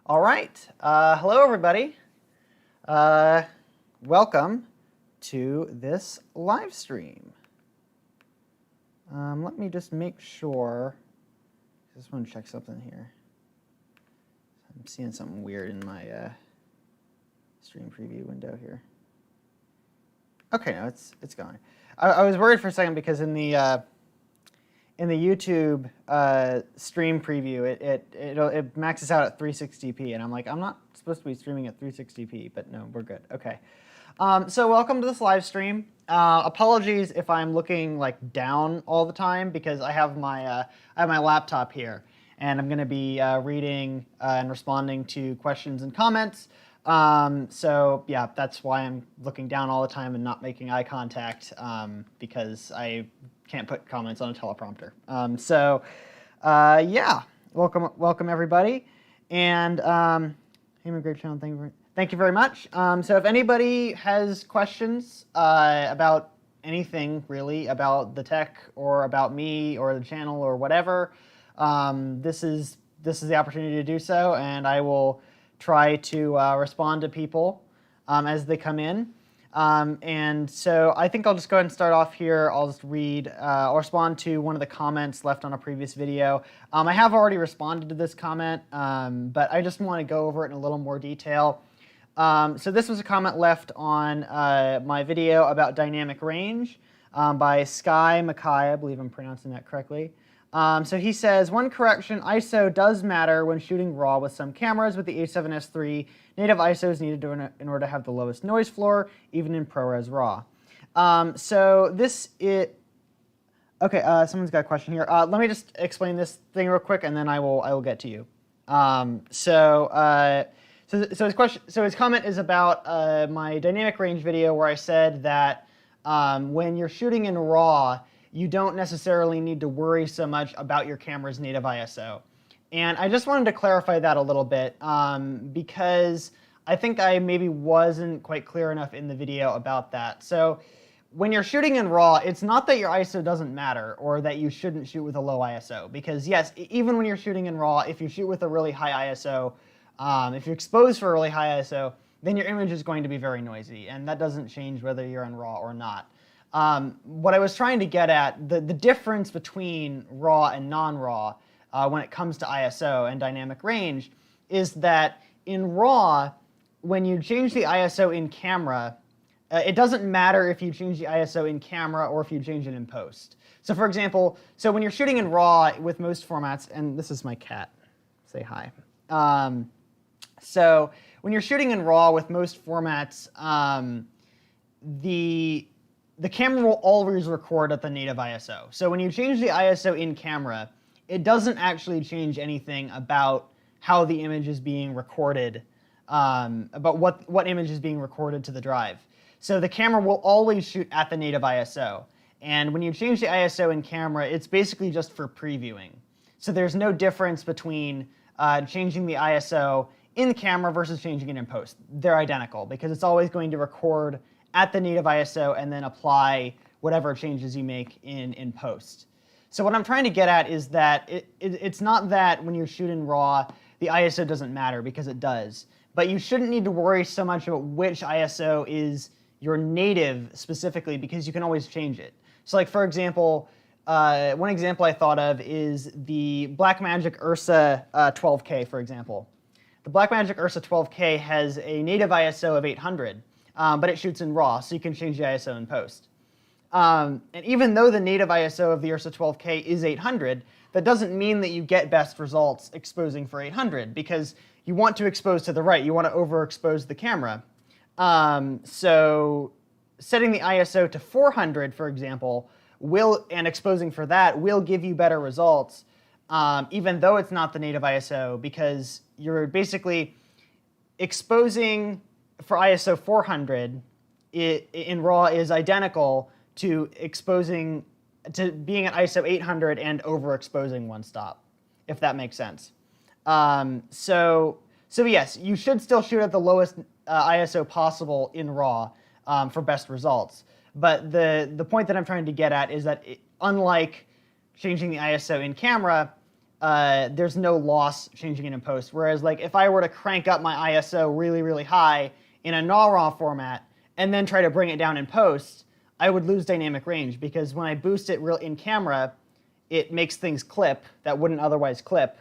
All right. Hello, everybody. Welcome to this live stream. Let me just make sure. I just want to check something here. I'm seeing something weird in my stream preview window here. Okay, no, it's going. I was worried for a second because in the YouTube stream preview, it maxes out at 360p, and I'm like, I'm not supposed to be streaming at 360p, but no, we're good. Okay. So welcome to this live stream. Apologies if I'm looking like down all the time because I have my laptop here, and I'm going to be reading and responding to questions and comments. So yeah, that's why I'm looking down all the time and not making eye contact because I can't put comments on a teleprompter. Yeah, welcome everybody, and great channel. Thank you very much. So if anybody has questions about anything really, about the tech or about me or the channel or whatever, this is the opportunity to do so, and I will try to respond to people as they come in. And so I think I'll just go ahead and start off here. I'll just read, I'll respond to one of the comments left on a previous video. I have already responded to this comment, but I just want to go over it in a little more detail. So this was a comment left on my video about dynamic range by Sky Mackay. I believe I'm pronouncing that correctly. So he says, one correction, ISO does matter when shooting RAW with some cameras. With the A7S III, native ISO is needed in order to have the lowest noise floor, even in ProRes RAW. So this is, okay, someone's got a question here. Let me just explain this thing real quick, and then I will get to you. So his comment is about my dynamic range video where I said that when you're shooting in RAW, you don't necessarily need to worry so much about your camera's native ISO. And I just wanted to clarify that a little bit because I think I maybe wasn't quite clear enough in the video about that. So when you're shooting in RAW, it's not that your ISO doesn't matter or that you shouldn't shoot with a low ISO. Because yes, even when you're shooting in RAW, if you shoot with a really high ISO, if you're exposed for a really high ISO, then your image is going to be very noisy. And that doesn't change whether you're in RAW or not. What I was trying to get at, the difference between RAW and non-RAW when it comes to ISO and dynamic range is that in RAW, when you change the ISO in camera, it doesn't matter if you change the ISO in camera or if you change it in post. So for example, so when you're shooting in RAW with most formats, and this is my cat, say hi. So when you're shooting in RAW with most formats, the camera will always record at the native ISO. So when you change the ISO in camera, it doesn't actually change anything about how the image is being recorded, about what image is being recorded to the drive. So the camera will always shoot at the native ISO. And when you change the ISO in camera, it's basically just for previewing. So there's no difference between changing the ISO in the camera versus changing it in post. They're identical because it's always going to record at the native ISO and then apply whatever changes you make in post. So what I'm trying to get at is that it's not that when you shoot in RAW, the ISO doesn't matter, because it does. But you shouldn't need to worry so much about which ISO is your native specifically, because you can always change it. So like, for example, one example I thought of is the Blackmagic Ursa 12K, for example. The Blackmagic Ursa 12K has a native ISO of 800. But it shoots in RAW, so you can change the ISO in post. And even though the native ISO of the Ursa 12K is 800, that doesn't mean that you get best results exposing for 800, because you want to expose to the right. You want to overexpose the camera. So setting the ISO to 400, for example, and exposing for that will give you better results, even though it's not the native ISO, because you're basically exposing for ISO 400 in RAW is identical to exposing to being at ISO 800 and overexposing one stop, if that makes sense. So yes, you should still shoot at the lowest ISO possible in RAW for best results. But the point that I'm trying to get at is that unlike changing the ISO in camera, there's no loss changing it in post. Whereas like if I were to crank up my ISO really, really high in a raw format and then try to bring it down in post, I would lose dynamic range, because when I boost it in camera, it makes things clip that wouldn't otherwise clip.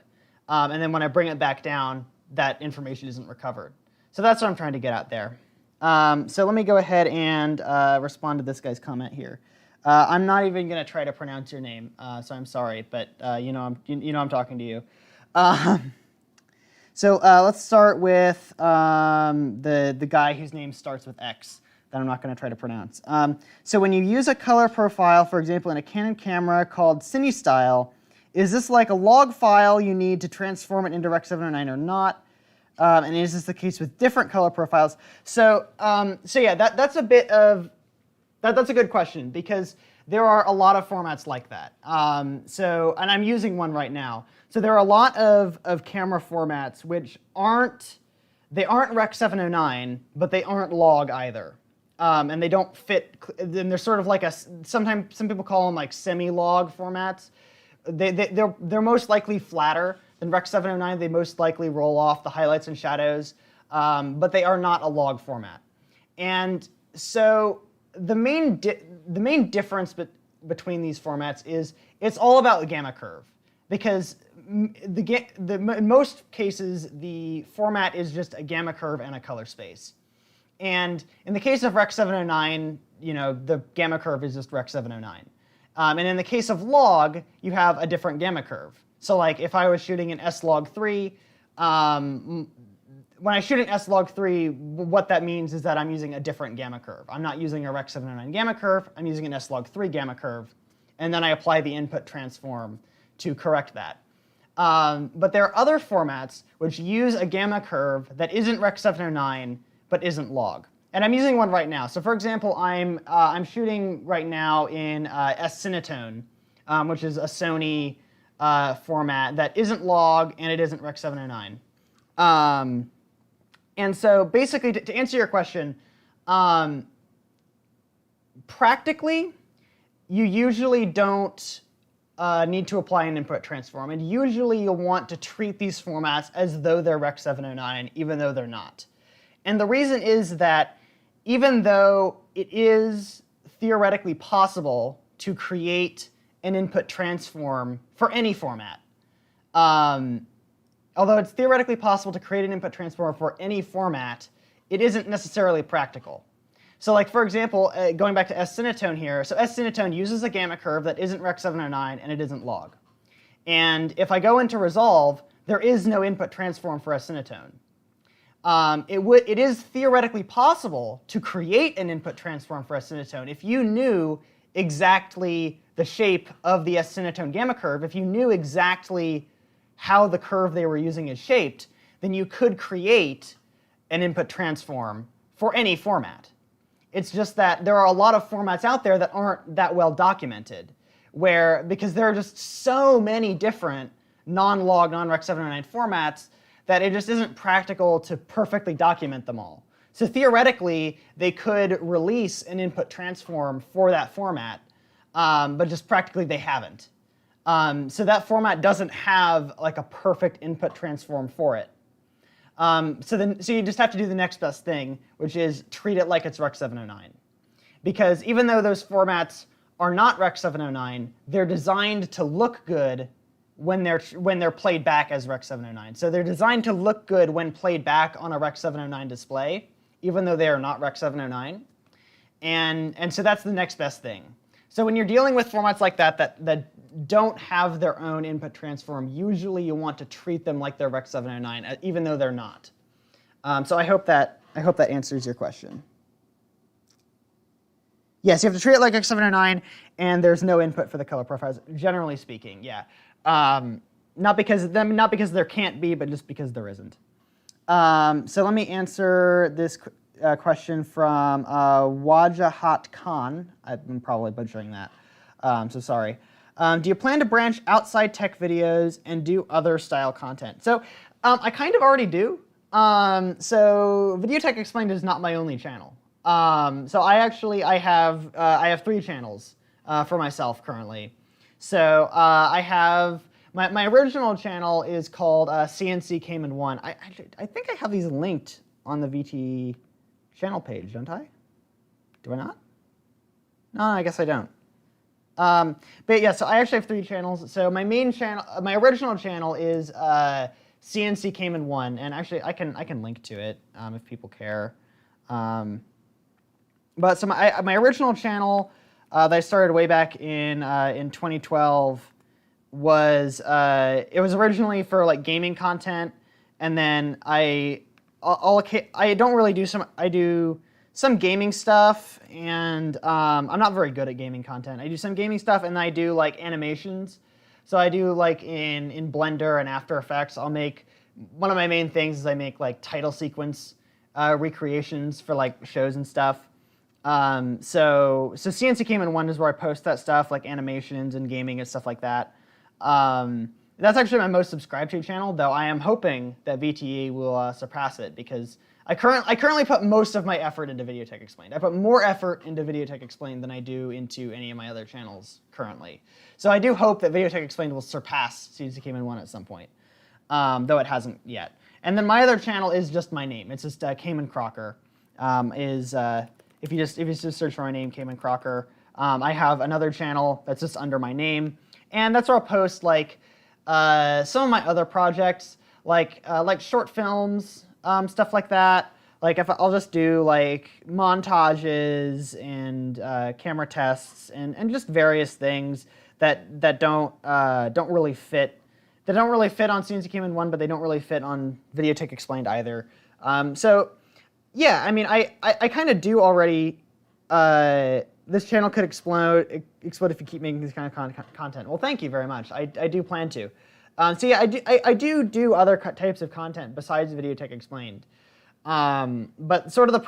And then when I bring it back down, that information isn't recovered. So that's what I'm trying to get at there. So let me go ahead and respond to this guy's comment here. I'm not even going to try to pronounce your name, so I'm sorry, but you know I'm talking to you. So let's start with the guy whose name starts with X that I'm not going to try to pronounce. So when you use a color profile, for example, in a Canon camera called CineStyle, is this like a log file you need to transform it into Rec 709 or not? And is this the case with different color profiles? So yeah, that's a bit of that's a good question, because there are a lot of formats like that. And I'm using one right now. So there are a lot of camera formats which aren't Rec 709, but they aren't log either. And they don't fit. And they're sort of like sometimes some people call them like semi-log formats. They're most likely flatter than Rec 709. They most likely roll off the highlights and shadows, but they are not a log format. And so the main difference between these formats is it's all about the gamma curve, because in most cases the format is just a gamma curve and a color space. And in the case of Rec 709, the gamma curve is just Rec 709. And in the case of log, you have a different gamma curve. So like if I was shooting an S-log3, when I shoot an S-log3, what that means is that I'm using a different gamma curve. I'm not using a Rec 709 gamma curve, I'm using an S-log3 gamma curve, and then I apply the input transform to correct that. But there are other formats which use a gamma curve that isn't Rec 709, but isn't log. And I'm using one right now. So for example, I'm shooting right now in S-Cinetone, which is a Sony format that isn't log and it isn't Rec 709. And so basically, to answer your question, practically, you usually don't need to apply an input transform. And usually you'll want to treat these formats as though they're Rec 709, even though they're not. And the reason is that even though it is theoretically possible to create an input transform for any format, although it's theoretically possible to create an input transform for any format, it isn't necessarily practical. So like, for example, going back to S-Cinetone here, so S-Cinetone uses a gamma curve that isn't Rec 709 and it isn't log. And if I go into Resolve, there is no input transform for S-Cinetone. It is theoretically possible to create an input transform for S-Cinetone if you knew exactly the shape of the S-Cinetone gamma curve. If you knew exactly how the curve they were using is shaped, then you could create an input transform for any format. It's just that there are a lot of formats out there that aren't that well documented, because there are just so many different non-log, non-Rec 709 formats that it just isn't practical to perfectly document them all. So theoretically, they could release an input transform for that format, but just practically they haven't. So that format doesn't have like a perfect input transform for it. So you just have to do the next best thing, which is treat it like it's Rec 709. Because even though those formats are not Rec 709, they're designed to look good when they're played back as Rec 709. So they're designed to look good when played back on a Rec 709 display, even though they are not Rec 709. And so that's the next best thing. So when you're dealing with formats like that don't have their own input transform, usually you want to treat them like they're Rec 709, even though they're not. So I hope that answers your question. Yes, you have to treat it like Rec 709, and there's no input for the color profiles, generally speaking. Yeah, not because there can't be, but just because there isn't. So let me answer this question from Wajahat Khan. I'm probably butchering that, so sorry. Do you plan to branch outside tech videos and do other style content? So I kind of already do. So Videotech Explained is not my only channel. So I have 3 channels for myself currently. So I have My original channel is called CNC Came in One. I think I have these linked on the VT channel page, don't I? Do I not? No, I guess I don't. But yeah, so I actually have 3 channels. So my main channel, my original channel is CNC Came in One, and actually I can link to it if people care. But so my original channel that I started way back in 2012 was it was originally for like gaming content, and then I don't really do I do some gaming stuff, and I'm not very good at gaming content. I do some gaming stuff, and I do like animations. So I do like in Blender and After Effects. I'll make, one of my main things is I make like title sequence recreations for like shows and stuff. So CNC Came in One is where I post that stuff, like animations and gaming and stuff like that. That's actually my most subscribed to channel, though I am hoping that VTE will surpass it, because I currently put most of my effort into Videotech Explained. I put more effort into Videotech Explained than I do into any of my other channels currently. So I do hope that Videotech Explained will surpass CNC Came in One at some point, though it hasn't yet. And then my other channel is just my name. It's just Cayman Crocker. If you just search for my name, Cayman Crocker, I have another channel that's just under my name, and that's where I'll post like some of my other projects, like short films, stuff like that. Like I'll just do like montages and camera tests and just various things that don't really fit. They don't really fit on CNC Came in One, but they don't really fit on Videotech Explained either. So yeah, I mean, I kind of do already. This channel could explode if you keep making this kind of content. Well, thank you very much. I do plan to. So yeah, I do other types of content besides Videotech Explained. But sort of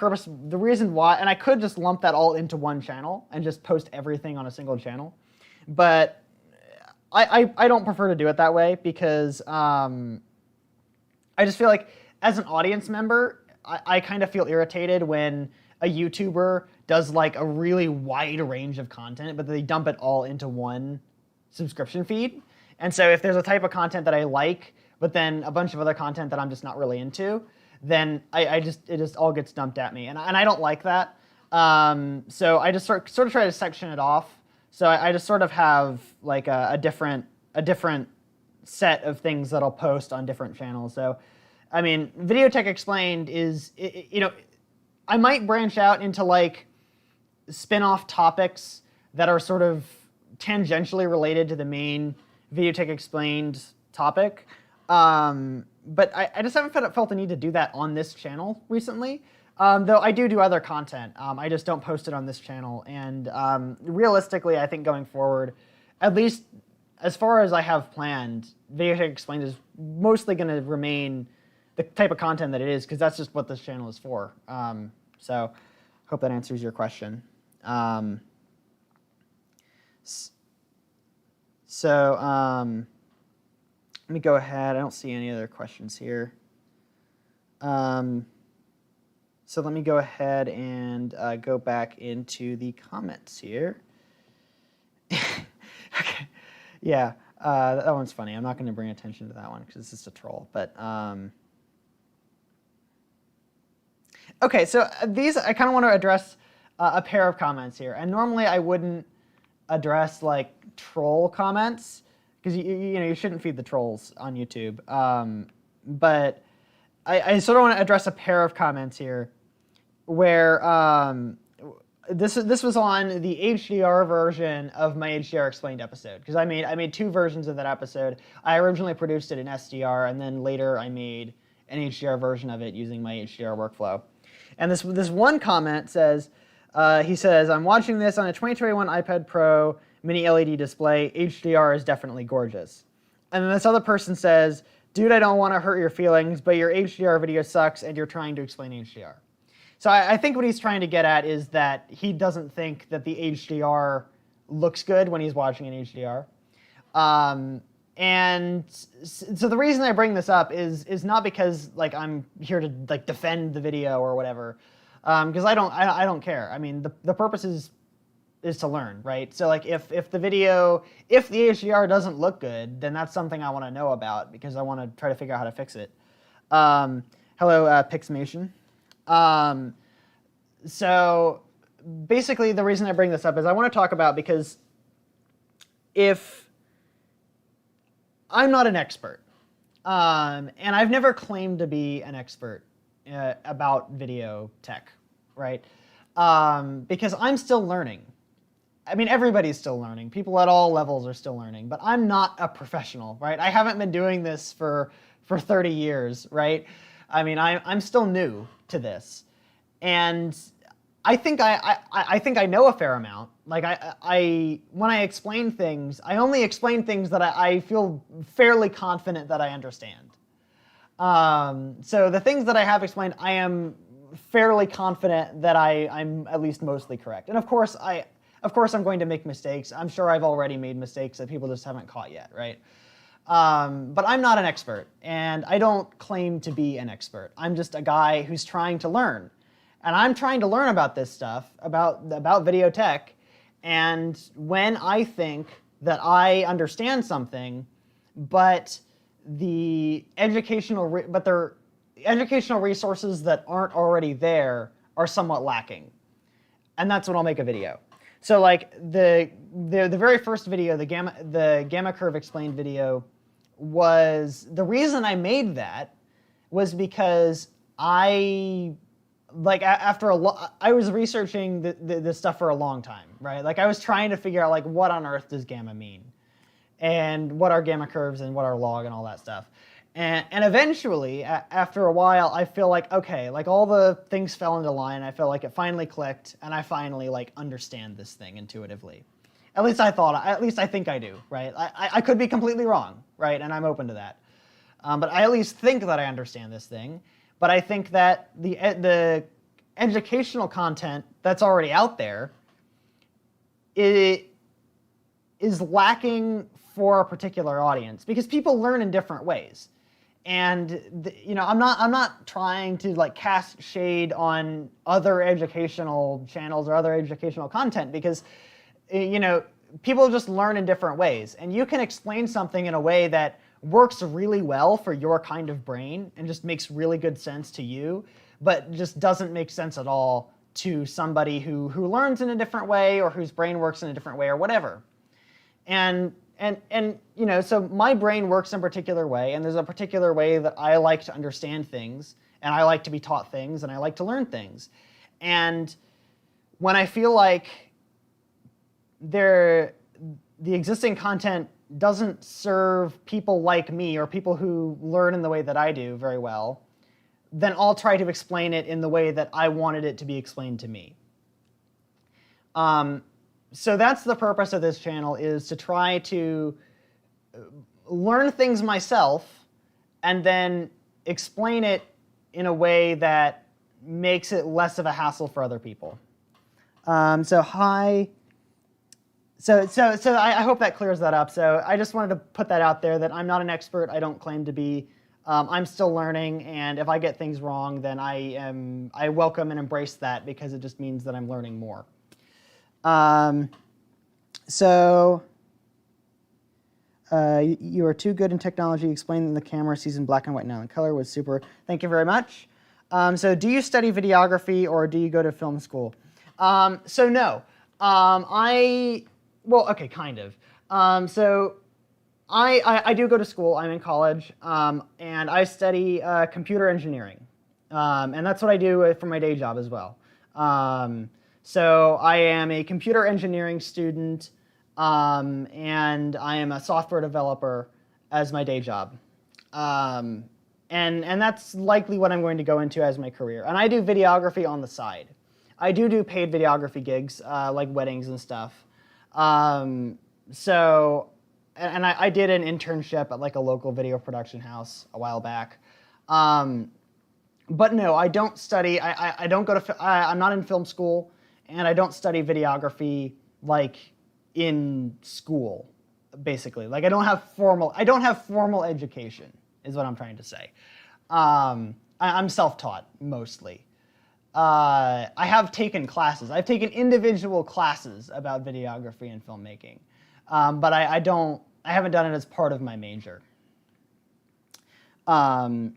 the reason why, and I could just lump that all into one channel and just post everything on a single channel, but I don't prefer to do it that way, because I just feel like as an audience member, I kind of feel irritated when a YouTuber does like a really wide range of content, but they dump it all into one subscription feed. And so if there's a type of content that I like, but then a bunch of other content that I'm just not really into, then it just all gets dumped at me, and I don't like that. So I just sort of try to section it off. So I just sort of have like a different set of things that I'll post on different channels. So I mean, Videotech Explained is, you know, I might branch out into like spin-off topics that are sort of tangentially related to the main Videotech Explained topic. But I just haven't felt the need to do that on this channel recently. Though I do other content. I just don't post it on this channel. And realistically, I think going forward, at least as far as I have planned, Videotech Explained is mostly going to remain the type of content that it is, because that's just what this channel is for. So hope that answers your question. Let me go ahead. I don't see any other questions here. So let me go ahead and go back into the comments here. Okay. Yeah, that one's funny. I'm not going to bring attention to that one because it's just a troll. But okay, so these, I kind of want to address a pair of comments here. And normally I wouldn't address like troll comments, because you shouldn't feed the trolls on YouTube. But I sort of want to address a pair of comments here, where this was on the HDR version of my HDR Explained episode, because I made 2 versions of that episode. I originally produced it in SDR, and then later I made an HDR version of it using my HDR workflow. And this one comment says, he says, "I'm watching this on a 2021 iPad Pro mini LED display. HDR is definitely gorgeous." And then this other person says, "Dude, I don't want to hurt your feelings, but your HDR video sucks and you're trying to explain HDR." So I think what he's trying to get at is that he doesn't think that the HDR looks good when he's watching in HDR. And so the reason I bring this up is not because like I'm here to like defend the video or whatever, because I don't care. I mean, the purpose is is to learn, right? So like if the HDR doesn't look good, then that's something I want to know about because I want to try to figure out how to fix it. Hello, Pixmation. So basically the reason I bring this up is I want to talk about, because if I'm not an expert, and I've never claimed to be an expert about video tech, right? Because I'm still learning. I mean, everybody's still learning. People at all levels are still learning, but I'm not a professional, right? I haven't been doing this for 30 years, right? I mean, I'm still new to this, and I think I know a fair amount. Like when I explain things, I only explain things that I feel fairly confident that I understand. So the things that I have explained, I am fairly confident that I'm at least mostly correct. And of course I'm going to make mistakes. I'm sure I've already made mistakes that people just haven't caught yet, right? But I'm not an expert, and I don't claim to be an expert. I'm just a guy who's trying to learn. And I'm trying to learn about this stuff, about video tech, and when I think that I understand something, but the educational resources that aren't already there are somewhat lacking, and that's when I'll make a video. So like the very first video, the gamma curve explained video, was the reason I made that was because I was researching this stuff for a long time, right? Like I was trying to figure out like what on earth does gamma mean, and what are gamma curves and what are log and all that stuff. And eventually, after a while, I feel like, okay, like all the things fell into line. I feel like it finally clicked, and I finally like understand this thing intuitively. At least I think I do, right? I could be completely wrong, right? And I'm open to that. But I at least think that I understand this thing. But I think that the educational content that's already out there is lacking for a particular audience, because people learn in different ways. And I'm not trying to like cast shade on other educational channels or other educational content, because people just learn in different ways, and you can explain something in a way that works really well for your kind of brain and just makes really good sense to you, but just doesn't make sense at all to somebody who learns in a different way, or whose brain works in a different way, or whatever. And so my brain works in a particular way, and there's a particular way that I like to understand things, and I like to be taught things, and I like to learn things. And when I feel like the existing content doesn't serve people like me, or people who learn in the way that I do very well, then I'll try to explain it in the way that I wanted it to be explained to me. So that's the purpose of this channel, is to try to learn things myself and then explain it in a way that makes it less of a hassle for other people. So hi. So I hope that clears that up. So I just wanted to put that out there, that I'm not an expert. I don't claim to be. I'm still learning, and if I get things wrong, then I welcome and embrace that, because it just means that I'm learning more. You are too good in technology. Explaining the camera sees in black and white, now in color, was super. Thank you very much. So do you study videography, or do you go to film school? So no. Well, okay, kind of. So I do go to school. I'm in college, and I study computer engineering, and that's what I do for my day job as well. So I am a computer engineering student, and I am a software developer as my day job, and that's likely what I'm going to go into as my career. And I do videography on the side. I do paid videography gigs, like weddings and stuff. I did an internship at like a local video production house a while back. But no, I don't study. I don't go to. I'm not in film school, and I don't study videography like in school. Basically, like I don't have formal education, is what I'm trying to say. I'm self-taught mostly. I have taken classes. I've taken individual classes about videography and filmmaking, but I haven't done it as part of my major. So I'm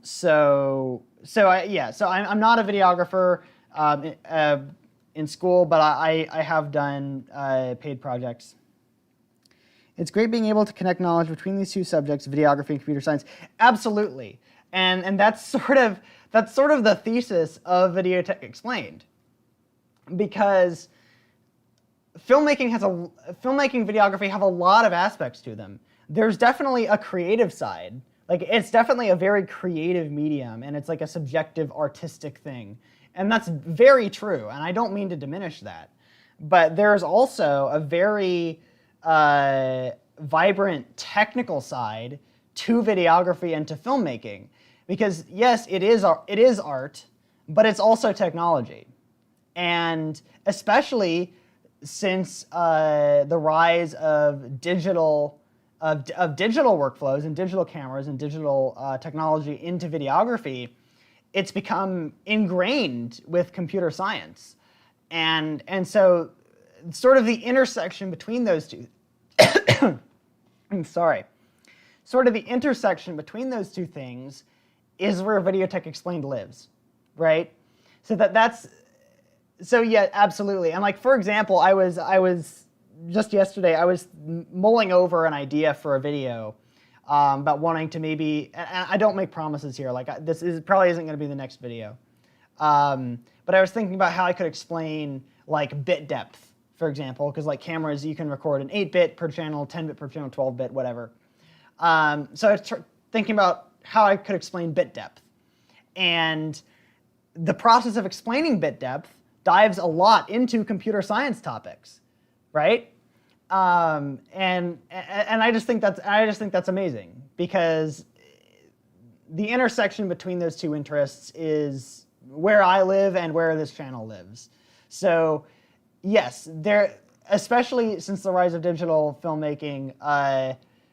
not a videographer in school, but I have done paid projects. It's great being able to connect knowledge between these two subjects, videography and computer science. Absolutely, and that's sort of the thesis of Videotech Explained, because filmmaking, videography have a lot of aspects to them. There's definitely a creative side. Like, it's definitely a very creative medium, and it's like a subjective, artistic thing. And that's very true, and I don't mean to diminish that. But there's also a very vibrant technical side to videography and to filmmaking. Because yes, it is art, but it's also technology. And especially since the rise of digital workflows and digital cameras and digital technology into videography, it's become ingrained with computer science. And so sort of the intersection between those two I'm sorry. Sort of the intersection between those two things is where Videotech Explained lives, right? So yeah, absolutely. And like, for example, I was just yesterday, I was mulling over an idea for a video about wanting to maybe, and I don't make promises here, like probably isn't going to be the next video. But I was thinking about how I could explain like bit depth, for example, because like cameras, you can record an 8-bit per channel, 10-bit per channel, 12-bit, whatever. So I was thinking about how I could explain bit depth. And the process of explaining bit depth dives a lot into computer science topics, right? And I just think that's amazing, because the intersection between those two interests is where I live and where this channel lives. So yes, especially since the rise of digital filmmaking,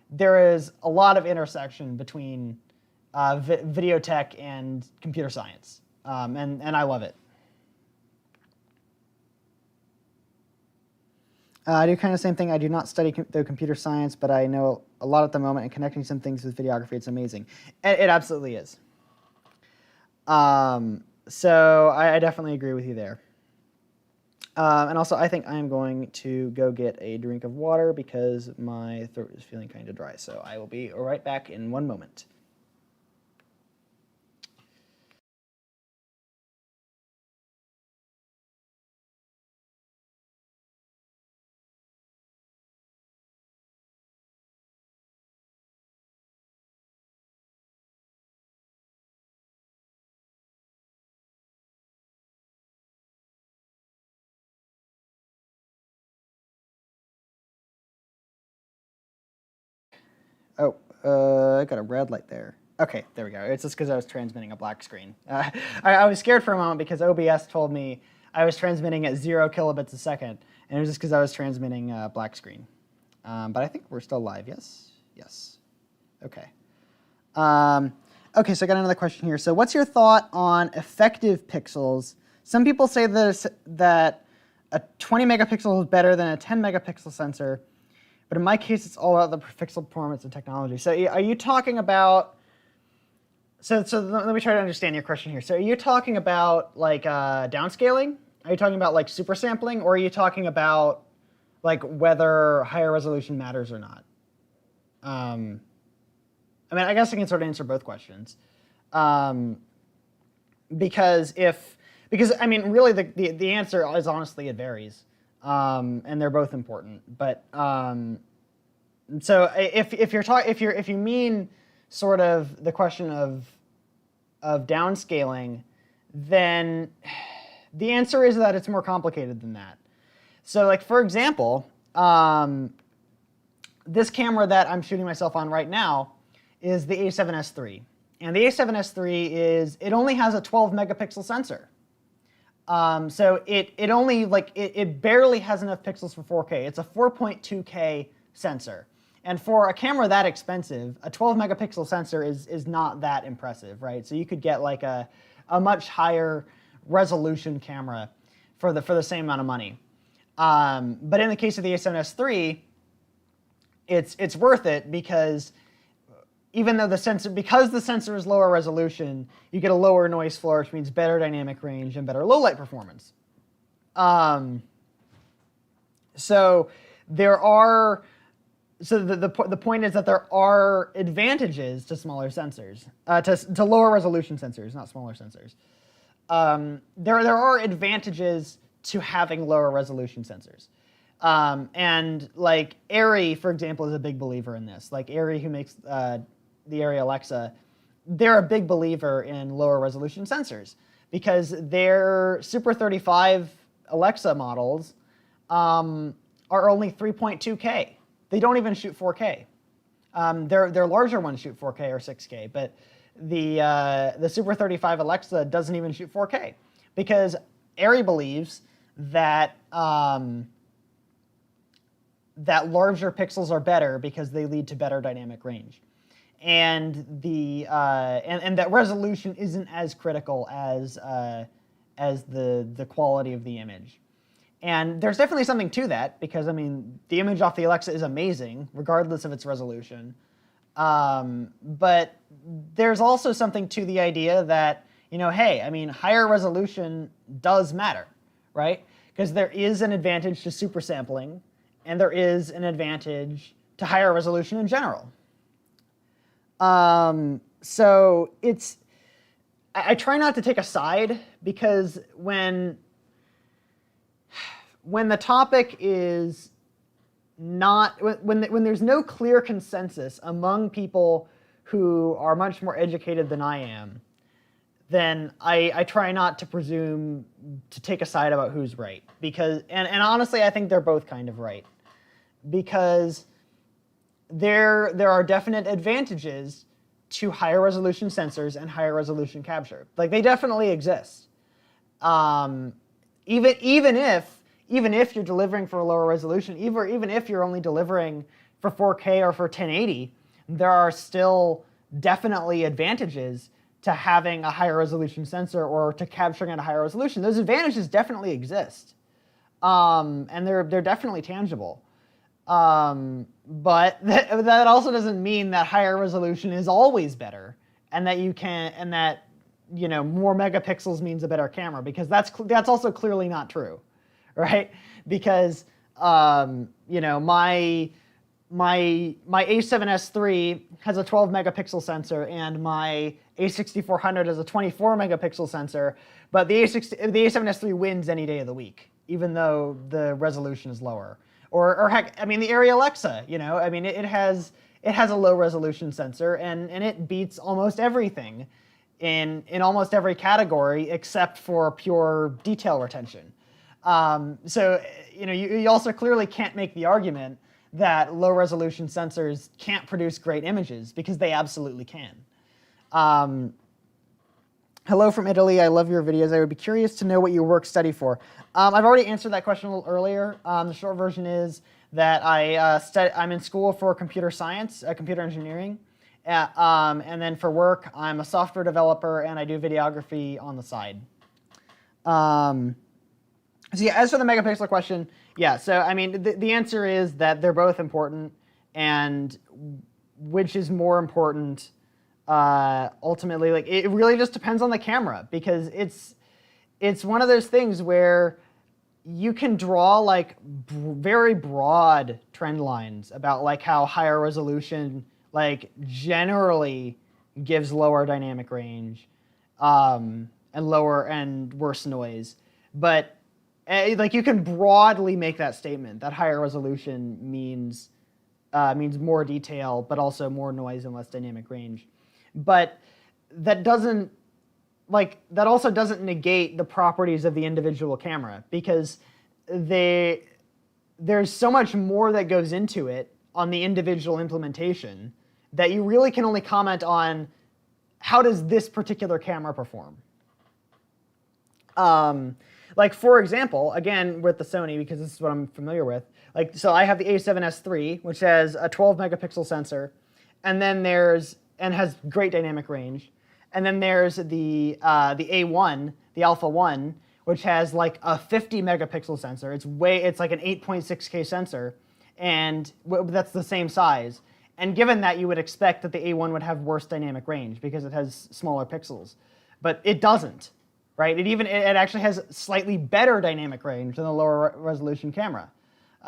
there is a lot of intersection between video tech and computer science, and I love it. I do kind of the same thing. I do not study computer science, but I know a lot at the moment, and connecting some things with videography, it's amazing. It absolutely is. So I definitely agree with you there. And also, I think I'm going to go get a drink of water because my throat is feeling kind of dry. So I will be right back in one moment. Oh, I got a red light there. Okay, there we go. It's just because I was transmitting a black screen. I was scared for a moment because OBS told me I was transmitting at 0 kilobits a second, and it was just because I was transmitting black screen. But I think we're still live, yes? Yes. Okay. Okay, so I got another question here. So what's your thought on effective pixels? Some people say that a 20 megapixel is better than a 10 megapixel sensor, but in my case, it's all about the pixel performance and technology. So are you talking about, so let me try to understand your question here. So are you talking about like downscaling? Are you talking about like super sampling, or are you talking about like whether higher resolution matters or not? I mean, I guess I can sort of answer both questions. Because I mean, really the answer is honestly it varies. And they're both important. But so if you mean sort of the question of downscaling, then the answer is that it's more complicated than that. So like, for example, this camera that I'm shooting myself on right now is the A7S III. And the A7S III it only has a 12 megapixel sensor. So it only, like, it barely has enough pixels for 4K. It's a 4.2K sensor. And for a camera that expensive, a 12 megapixel sensor is not that impressive, right? So you could get like a much higher resolution camera for the same amount of money. But in the case of the A7S III, it's worth it because even though the sensor is lower resolution, you get a lower noise floor, which means better dynamic range and better low light performance. So the point is that there are advantages to smaller sensors, to lower resolution sensors, not smaller sensors. There are advantages to having lower resolution sensors. And like Arri, for example, is a big believer in this. Like Arri, who makes the Arri Alexa, they're a big believer in lower resolution sensors because their Super 35 Alexa models are only 3.2K. They don't even shoot 4K. Their larger ones shoot 4K or 6K, but the Super 35 Alexa doesn't even shoot 4K because Arri believes that that larger pixels are better because they lead to better dynamic range, and and that resolution isn't as critical as the quality of the image. And there's definitely something to that because I mean the image off the Alexa is amazing regardless of its resolution. But there's also something to the idea that, you know, hey, I mean, higher resolution does matter, right? Because there is an advantage to super sampling, and there is an advantage to higher resolution in general. So I try not to take a side because when the topic is not, when there's no clear consensus among people who are much more educated than I am, then I try not to presume to take a side about who's right. Because, and honestly, I think they're both kind of right. Because there are definite advantages to higher resolution sensors and higher resolution capture. Like, they definitely exist. Even if you're delivering for a lower resolution, even if you're only delivering for 4K or for 1080, there are still definitely advantages to having a higher resolution sensor or to capturing at a higher resolution. Those advantages definitely exist, and they're definitely tangible. But that also doesn't mean that higher resolution is always better, and that you know, more megapixels means a better camera, because that's also clearly not true, right? Because you know, my A7S III has a 12 megapixel sensor, and my A6400 has a 24 megapixel sensor, but the A7S III wins any day of the week, even though the resolution is lower. Or heck, I mean, the Arri Alexa, you know, I mean, it has a low resolution sensor, and it beats almost everything in almost every category except for pure detail retention. So, you know, you also clearly can't make the argument that low resolution sensors can't produce great images, because they absolutely can. Hello from Italy. I love your videos. I would be curious to know what you work study for. I've already answered that question a little earlier. The short version is that I'm in school for computer science, computer engineering. And then for work, I'm a software developer, and I do videography on the side. So yeah, as for the megapixel question, yeah, so I mean, the answer is that they're both important, and which is more important, ultimately, like, it really just depends on the camera, because it's one of those things where you can draw like very broad trend lines about like how higher resolution like generally gives lower dynamic range, and lower and worse noise, but like, you can broadly make that statement that higher resolution means more detail, but also more noise and less dynamic range. But that also doesn't negate the properties of the individual camera, because there's so much more that goes into it on the individual implementation that you really can only comment on how does this particular camera perform. Like, for example, again, with the Sony, because this is what I'm familiar with, like, so I have the A7S III, which has a 12 megapixel sensor, and then has great dynamic range. And then there's the A1 the Alpha 1, which has like a 50 megapixel sensor. It's like an 8.6K sensor, and that's the same size. And given that, you would expect that the A1 would have worse dynamic range because it has smaller pixels, but it doesn't, right? It actually has slightly better dynamic range than the lower resolution camera.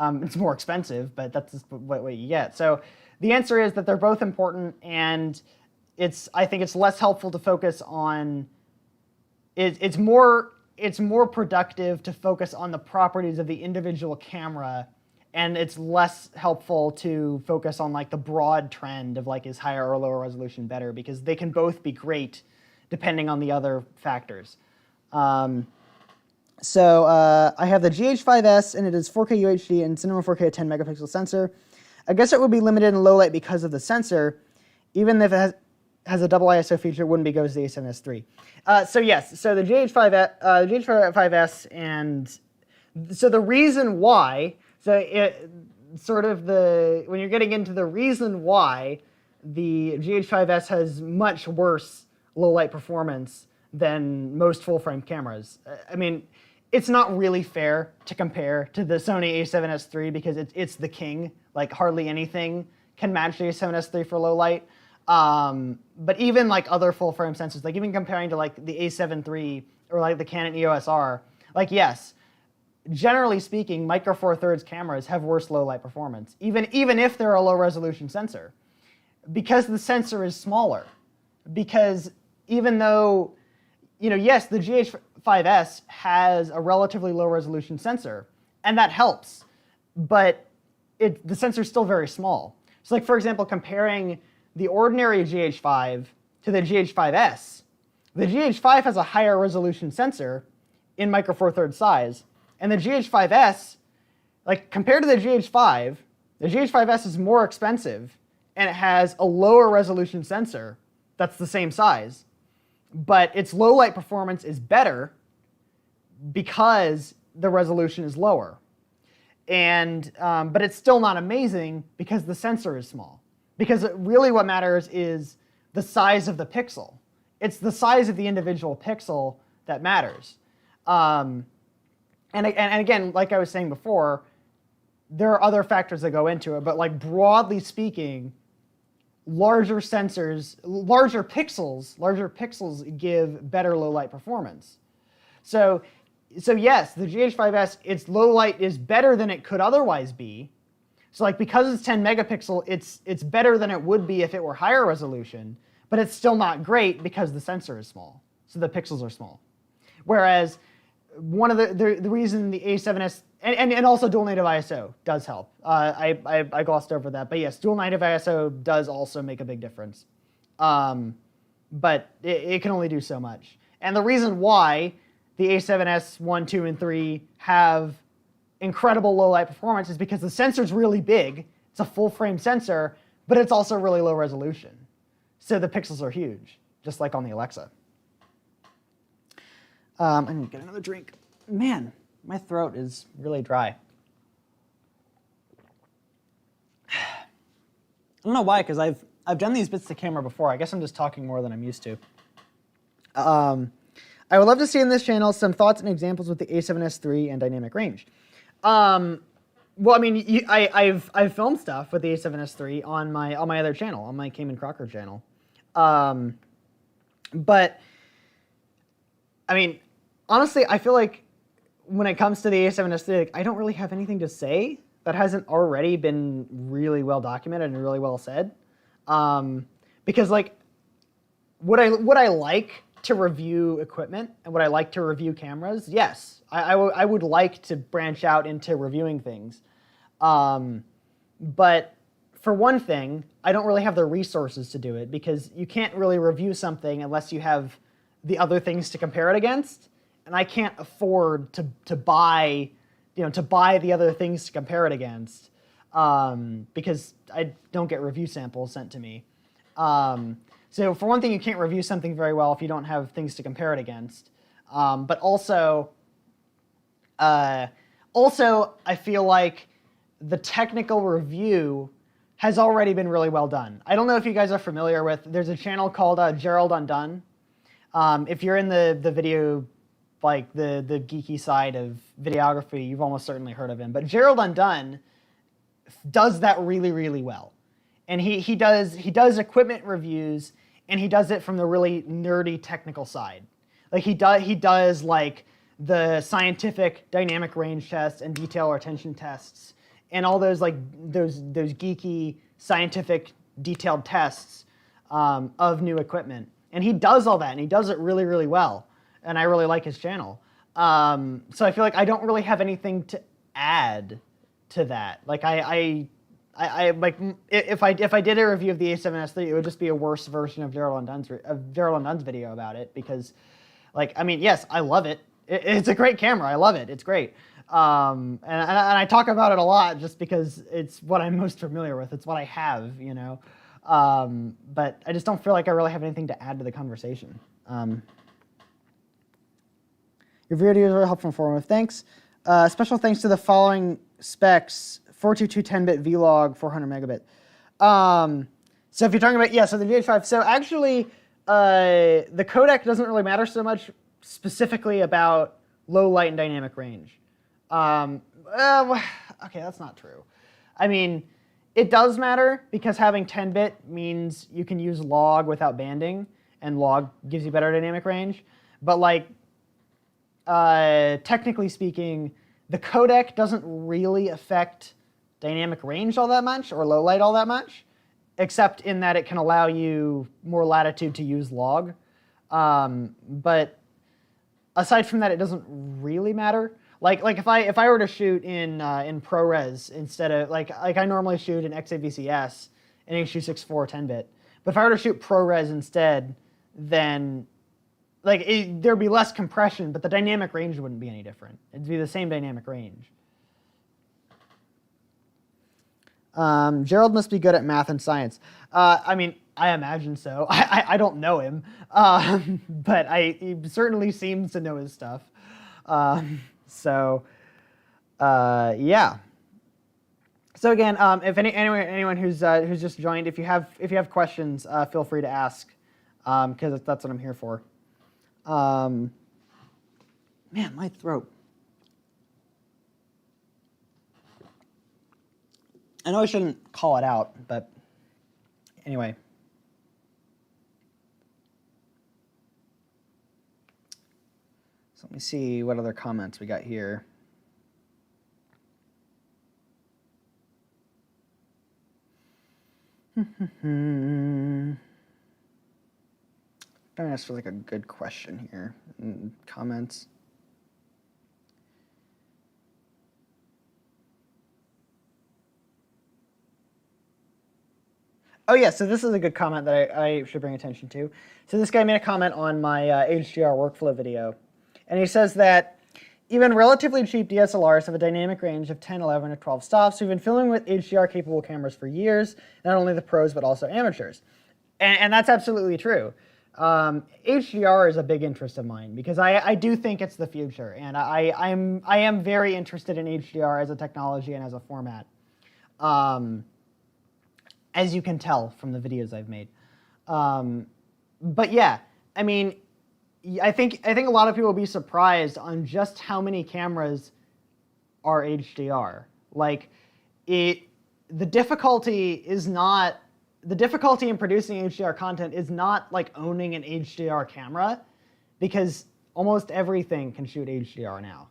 It's more expensive, but that's just what you get. So the answer is that they're both important, and I think it's less helpful to focus on. It's more productive to focus on the properties of the individual camera, and it's less helpful to focus on like the broad trend of like is higher or lower resolution better, because they can both be great depending on the other factors. So I have the GH5S, and it is 4K UHD and Cinema 4K at 10 megapixel sensor. I guess it would be limited in low light because of the sensor. Even if it has a double ISO feature, it wouldn't go to the A7S III. So yes, so the GH5S, and so the reason why, when you're getting into the reason why the GH5S has much worse low light performance than most full frame cameras. I mean, it's not really fair to compare to the Sony A7S III because it's the king. Like hardly anything can match the A7S III for low light. But even like other full frame sensors, like even comparing to like the A7 III or like the Canon EOS R, like yes, generally speaking, Micro Four Thirds cameras have worse low light performance, even if they're a low resolution sensor, because the sensor is smaller. Because even though, yes, the GH5S has a relatively low resolution sensor, and that helps, but the sensor is still very small. So like, for example, comparing the ordinary GH5 to the GH5S, the GH5 has a higher resolution sensor in Micro Four Thirds size, and the GH5S, like compared to the GH5S is more expensive, and it has a lower resolution sensor that's the same size, but its low light performance is better because the resolution is lower. And but it's still not amazing because the sensor is small. Because really what matters is the size of the pixel. It's the size of the individual pixel that matters. And again, like I was saying before, there are other factors that go into it, but like broadly speaking, larger sensors, larger pixels give better low light performance. So yes, the GH5S, its low light is better than it could otherwise be. So like because it's 10 megapixel, it's better than it would be if it were higher resolution, but it's still not great because the sensor is small. So the pixels are small. Whereas one of the reason the A7S, and also dual native ISO does help. I glossed over that, but yes, dual native ISO does also make a big difference. But it can only do so much. And the reason why the A7S 1, 2, and 3 have incredible low light performance is because the sensor's really big. It's a full frame sensor, but it's also really low resolution. So the pixels are huge, just like on the Alexa. I need to get another drink. Man, my throat is really dry. I don't know why, because I've done these bits to camera before. I guess I'm just talking more than I'm used to. I would love to see in this channel some thoughts and examples with the A7S III and dynamic range. Well, I mean, I've filmed stuff with the A7S III on my other channel, on my Cayman Crocker channel. But I mean, honestly, I feel like when it comes to the A7S III, like, I don't really have anything to say that hasn't already been really well documented and really well said. Because like, would I like to review equipment and would I like to review cameras? Yes, I would like to branch out into reviewing things. But for one thing, I don't really have the resources to do it because you can't really review something unless you have the other things to compare it against. And I can't afford to buy the other things to compare it against because I don't get review samples sent to me. So for one thing, you can't review something very well if you don't have things to compare it against. But also, I feel like the technical review has already been really well done. I don't know if you guys are familiar with, there's a channel called Gerald Undone. If you're in the video like the geeky side of videography, you've almost certainly heard of him. But Gerald Undone does that really, really well. And he does equipment reviews, and he does it from the really nerdy technical side. Like he does like the scientific dynamic range tests and detail retention tests and all those like those geeky scientific detailed tests of new equipment. And he does all that, and he does it really, really well. And I really like his channel. So I feel like I don't really have anything to add to that. Like I like if I did a review of the A7S III, it would just be a worse version of Gerald Undone's video about it, because, like, I mean, yes, I love it. It's a great camera. I love it. It's great. And I talk about it a lot just because it's what I'm most familiar with. It's what I have, you know. But I just don't feel like I really have anything to add to the conversation. Your videos are very helpful and informative. Thanks. Special thanks to the following specs: 422 10-bit vlog, 400 megabit. So if you're talking about, yeah, so the VH5. So actually, the codec doesn't really matter so much specifically about low light and dynamic range. Okay, that's not true. I mean, it does matter because having 10-bit means you can use log without banding, and log gives you better dynamic range. But like, technically speaking, the codec doesn't really affect dynamic range all that much, or low light all that much, except in that it can allow you more latitude to use log. But aside from that, it doesn't really matter. Like if I were to shoot in ProRes instead of like I normally shoot in XAVCS and H.264 10-bit, but if I were to shoot ProRes instead, then like there'd be less compression, but the dynamic range wouldn't be any different. It'd be the same dynamic range. Gerald must be good at math and science. I mean, I imagine so. I don't know him, but he certainly seems to know his stuff. Yeah. So again, if anyone who's just joined, if you have questions, feel free to ask, because that's what I'm here for. Man, my throat. I know I shouldn't call it out, but anyway. So let me see what other comments we got here. Trying to ask for like a good question here in comments. Oh yeah, so this is a good comment that I should bring attention to. So this guy made a comment on my HDR workflow video. And he says that even relatively cheap DSLRs have a dynamic range of 10, 11, or 12 stops. We've been filming with HDR-capable cameras for years, not only the pros, but also amateurs. And that's absolutely true. HDR is a big interest of mine because I do think it's the future. And I am very interested in HDR as a technology and as a format. As you can tell from the videos I've made. But yeah, I mean, I think a lot of people will be surprised on just how many cameras are HDR. Like, the difficulty in producing HDR content is not like owning an HDR camera, because almost everything can shoot HDR now.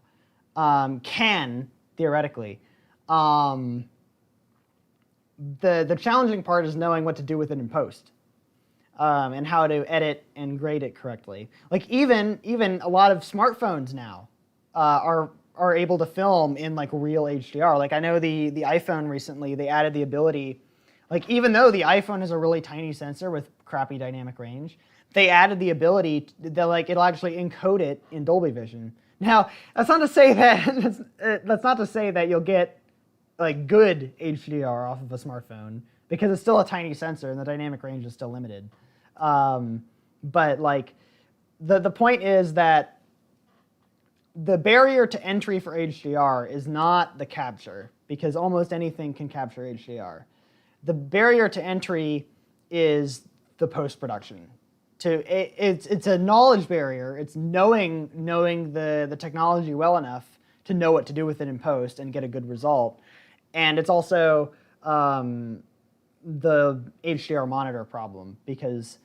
Can, theoretically. The challenging part is knowing what to do with it in post, and how to edit and grade it correctly. Like even a lot of smartphones now are able to film in like real HDR. Like I know the iPhone recently, they added the ability, like even though the iPhone has a really tiny sensor with crappy dynamic range, they added the ability that like it'll actually encode it in Dolby Vision. Now that's not to say that you'll get like good HDR off of a smartphone, because it's still a tiny sensor and the dynamic range is still limited. But like the point is that the barrier to entry for HDR is not the capture, because almost anything can capture HDR. The barrier to entry is the post-production. it's a knowledge barrier. It's knowing the technology well enough to know what to do with it in post and get a good result. And it's also the HDR monitor problem, because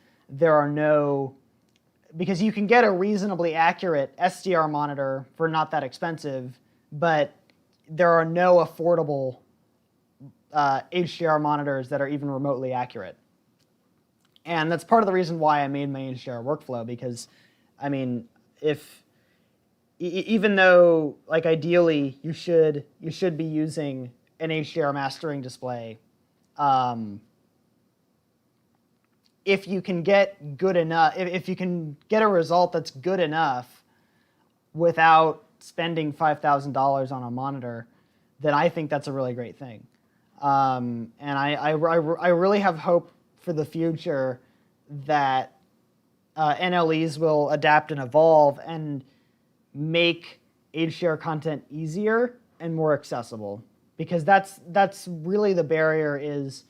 because you can get a reasonably accurate SDR monitor for not that expensive, but there are no affordable HDR monitors that are even remotely accurate. And that's part of the reason why I made my HDR workflow, because, I mean, even though, like, ideally you should be using an HDR mastering display, if you can get good enough, if you can get a result that's good enough without spending $5,000 on a monitor, then I think that's a really great thing. And I really have hope for the future that NLEs will adapt and evolve and make HDR content easier and more accessible, because that's really the barrier, is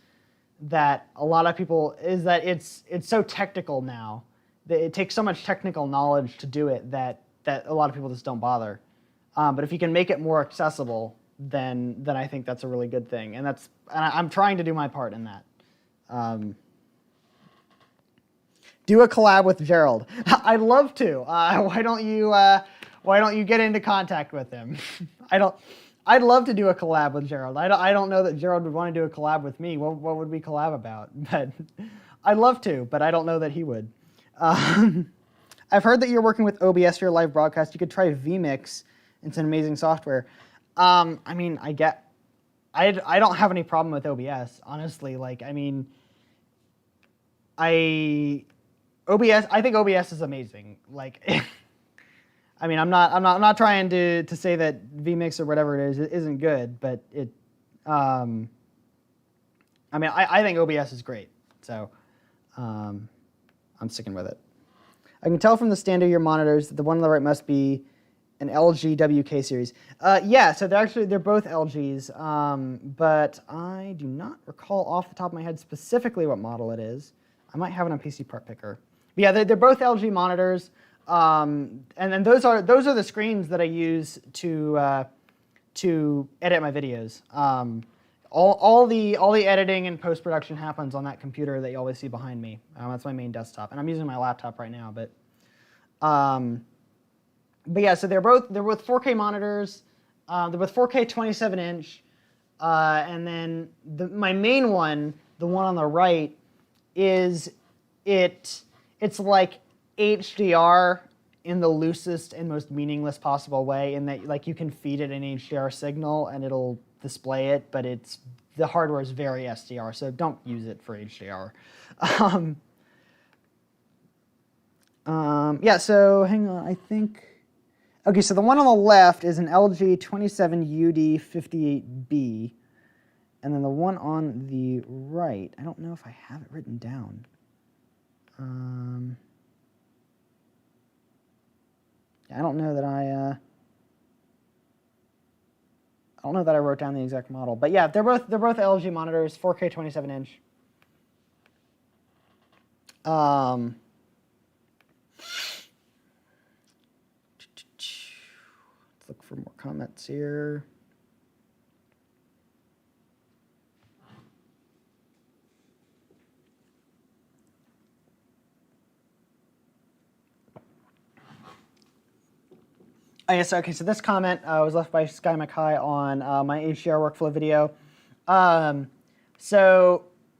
that a lot of people, is that it's so technical now, that it takes so much technical knowledge to do it that a lot of people just don't bother. But if you can make it more accessible, then I think that's a really good thing, and I'm trying to do my part in that. Do a collab with Gerald. I'd love to. Why don't you get into contact with him? I'd love to do a collab with Gerald. I don't know that Gerald would want to do a collab with me. What would we collab about? But I'd love to, but I don't know that he would. I've heard that you're working with OBS for your live broadcast. You could try vMix. It's an amazing software. I mean, I don't have any problem with OBS, honestly. Like, I mean, I think OBS is amazing. Like, I mean, I'm not trying to say that vMix or whatever it is isn't good, but it. I mean, I think OBS is great, so I'm sticking with it. I can tell from the stand of your monitors that the one on the right must be an LG WK series. Yeah, so they're both LGs, but I do not recall off the top of my head specifically what model it is. I might have it on PC Part Picker. But yeah, they're both LG monitors, and then those are the screens that I use to edit my videos. All the editing and post-production happens on that computer that you always see behind me. That's my main desktop, and I'm using my laptop right now. But yeah, so they're both 4K monitors. They're both 4K 27-inch, and then my main one, the one on the right, it's like HDR in the loosest and most meaningless possible way, in that, like, you can feed it an HDR signal and it'll display it, but the hardware is very SDR, so don't use it for HDR. Yeah, so hang on, I think. Okay, so the one on the left is an LG 27UD58B, and then the one on the right, I don't know if I have it written down. I don't know that I wrote down the exact model, but yeah, they're both LG monitors, 4K 27-inch. Let's look for more comments here. Oh, yes, okay, so this comment was left by Sky McKay on my HDR workflow video.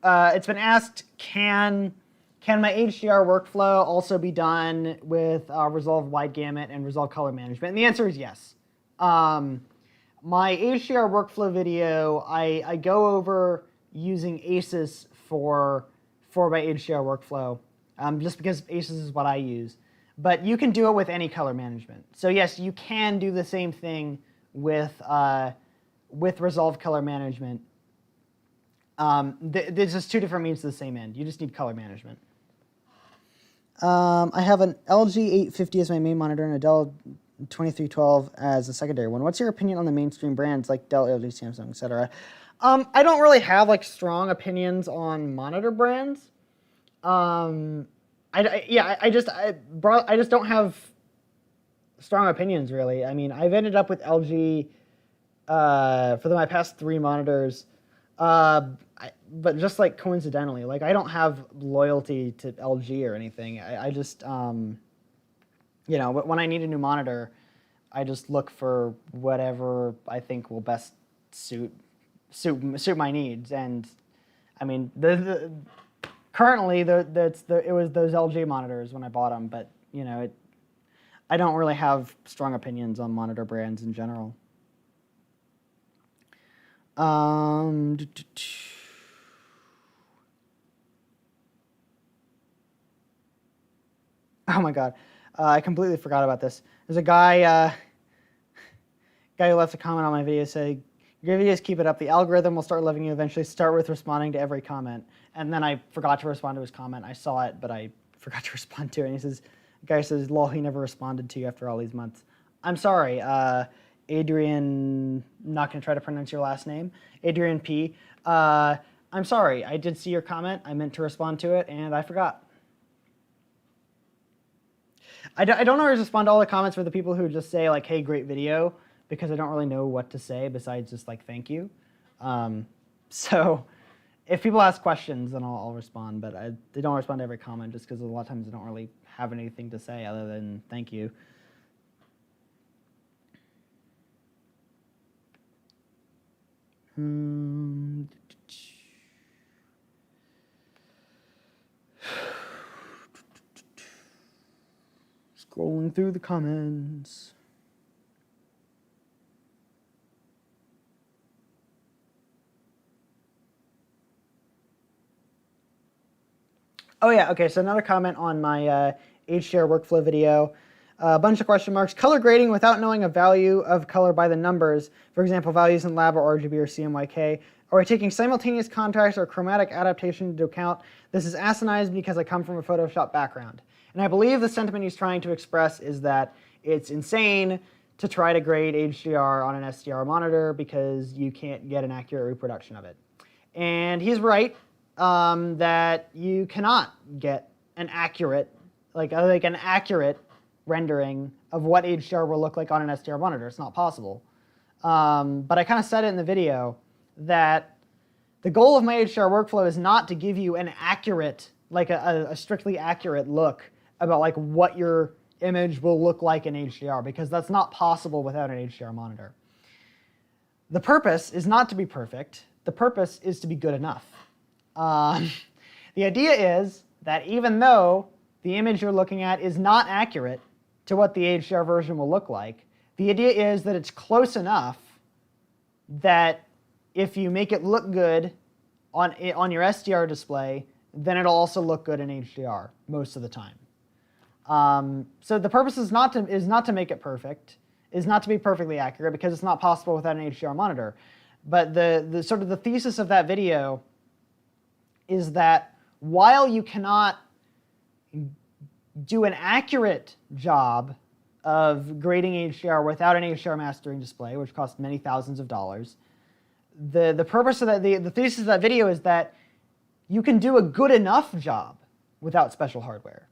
It's been asked, can my HDR workflow also be done with Resolve Wide Gamut and Resolve Color Management? And the answer is yes. My HDR workflow video, I go over using ACES for my HDR workflow, just because ACES is what I use. But you can do it with any color management. So yes, you can do the same thing with Resolve Color Management. There's just two different means to the same end. You just need color management. I have an LG 850 as my main monitor and a Dell 2312 as a secondary one. What's your opinion on the mainstream brands like Dell, LG, Samsung, etc.? I don't really have, like, strong opinions on monitor brands. I just don't have strong opinions, really. I mean, I've ended up with LG for my past 3 monitors, but just like coincidentally, like I don't have loyalty to LG or anything. I just, you know, when I need a new monitor, I just look for whatever I think will best suit my needs. And I mean, currently it was those LG monitors when I bought them, but you know, I don't really have strong opinions on monitor brands in general. Oh my God, I completely forgot about this. There's a guy who left a comment on my video saying, "Your videos, keep it up. The algorithm will start loving you eventually. Start with responding to every comment." And then I forgot to respond to his comment. I saw it, but I forgot to respond to it. And the guy says, "Lol, he never responded to you after all these months." I'm sorry, Adrian, I'm not going to try to pronounce your last name, Adrian P. I'm sorry, I did see your comment. I meant to respond to it, and I forgot. I don't always respond to all the comments for the people who just say, like, hey, great video, because I don't really know what to say besides just, like, thank you. So if people ask questions, then I'll respond, but they don't respond to every comment just because a lot of times I don't really have anything to say other than thank you. Scrolling through the comments. Oh yeah, okay, so another comment on my HDR workflow video. A bunch of question marks. Color grading without knowing a value of color by the numbers. For example, values in lab or RGB or CMYK. Or taking simultaneous contrast or chromatic adaptation into account. This is asinine because I come from a Photoshop background. And I believe the sentiment he's trying to express is that it's insane to try to grade HDR on an SDR monitor because you can't get an accurate reproduction of it. And he's right that you cannot get an accurate, like an accurate rendering of what HDR will look like on an SDR monitor. It's not possible. But I kind of said it in the video that the goal of my HDR workflow is not to give you an accurate, like a strictly accurate look about like what your image will look like in HDR, because that's not possible without an HDR monitor. The purpose is not to be perfect. The purpose is to be good enough. The idea is that even though the image you're looking at is not accurate to what the HDR version will look like, the idea is that it's close enough that if you make it look good on your SDR display, then it'll also look good in HDR most of the time. So the purpose is not to make it perfect, is not to be perfectly accurate, because it's not possible without an HDR monitor. But the sort of the thesis of that video is that while you cannot do an accurate job of grading HDR without an HDR mastering display, which costs many thousands of dollars, the purpose of that, the thesis of that video is that you can do a good enough job without special hardware.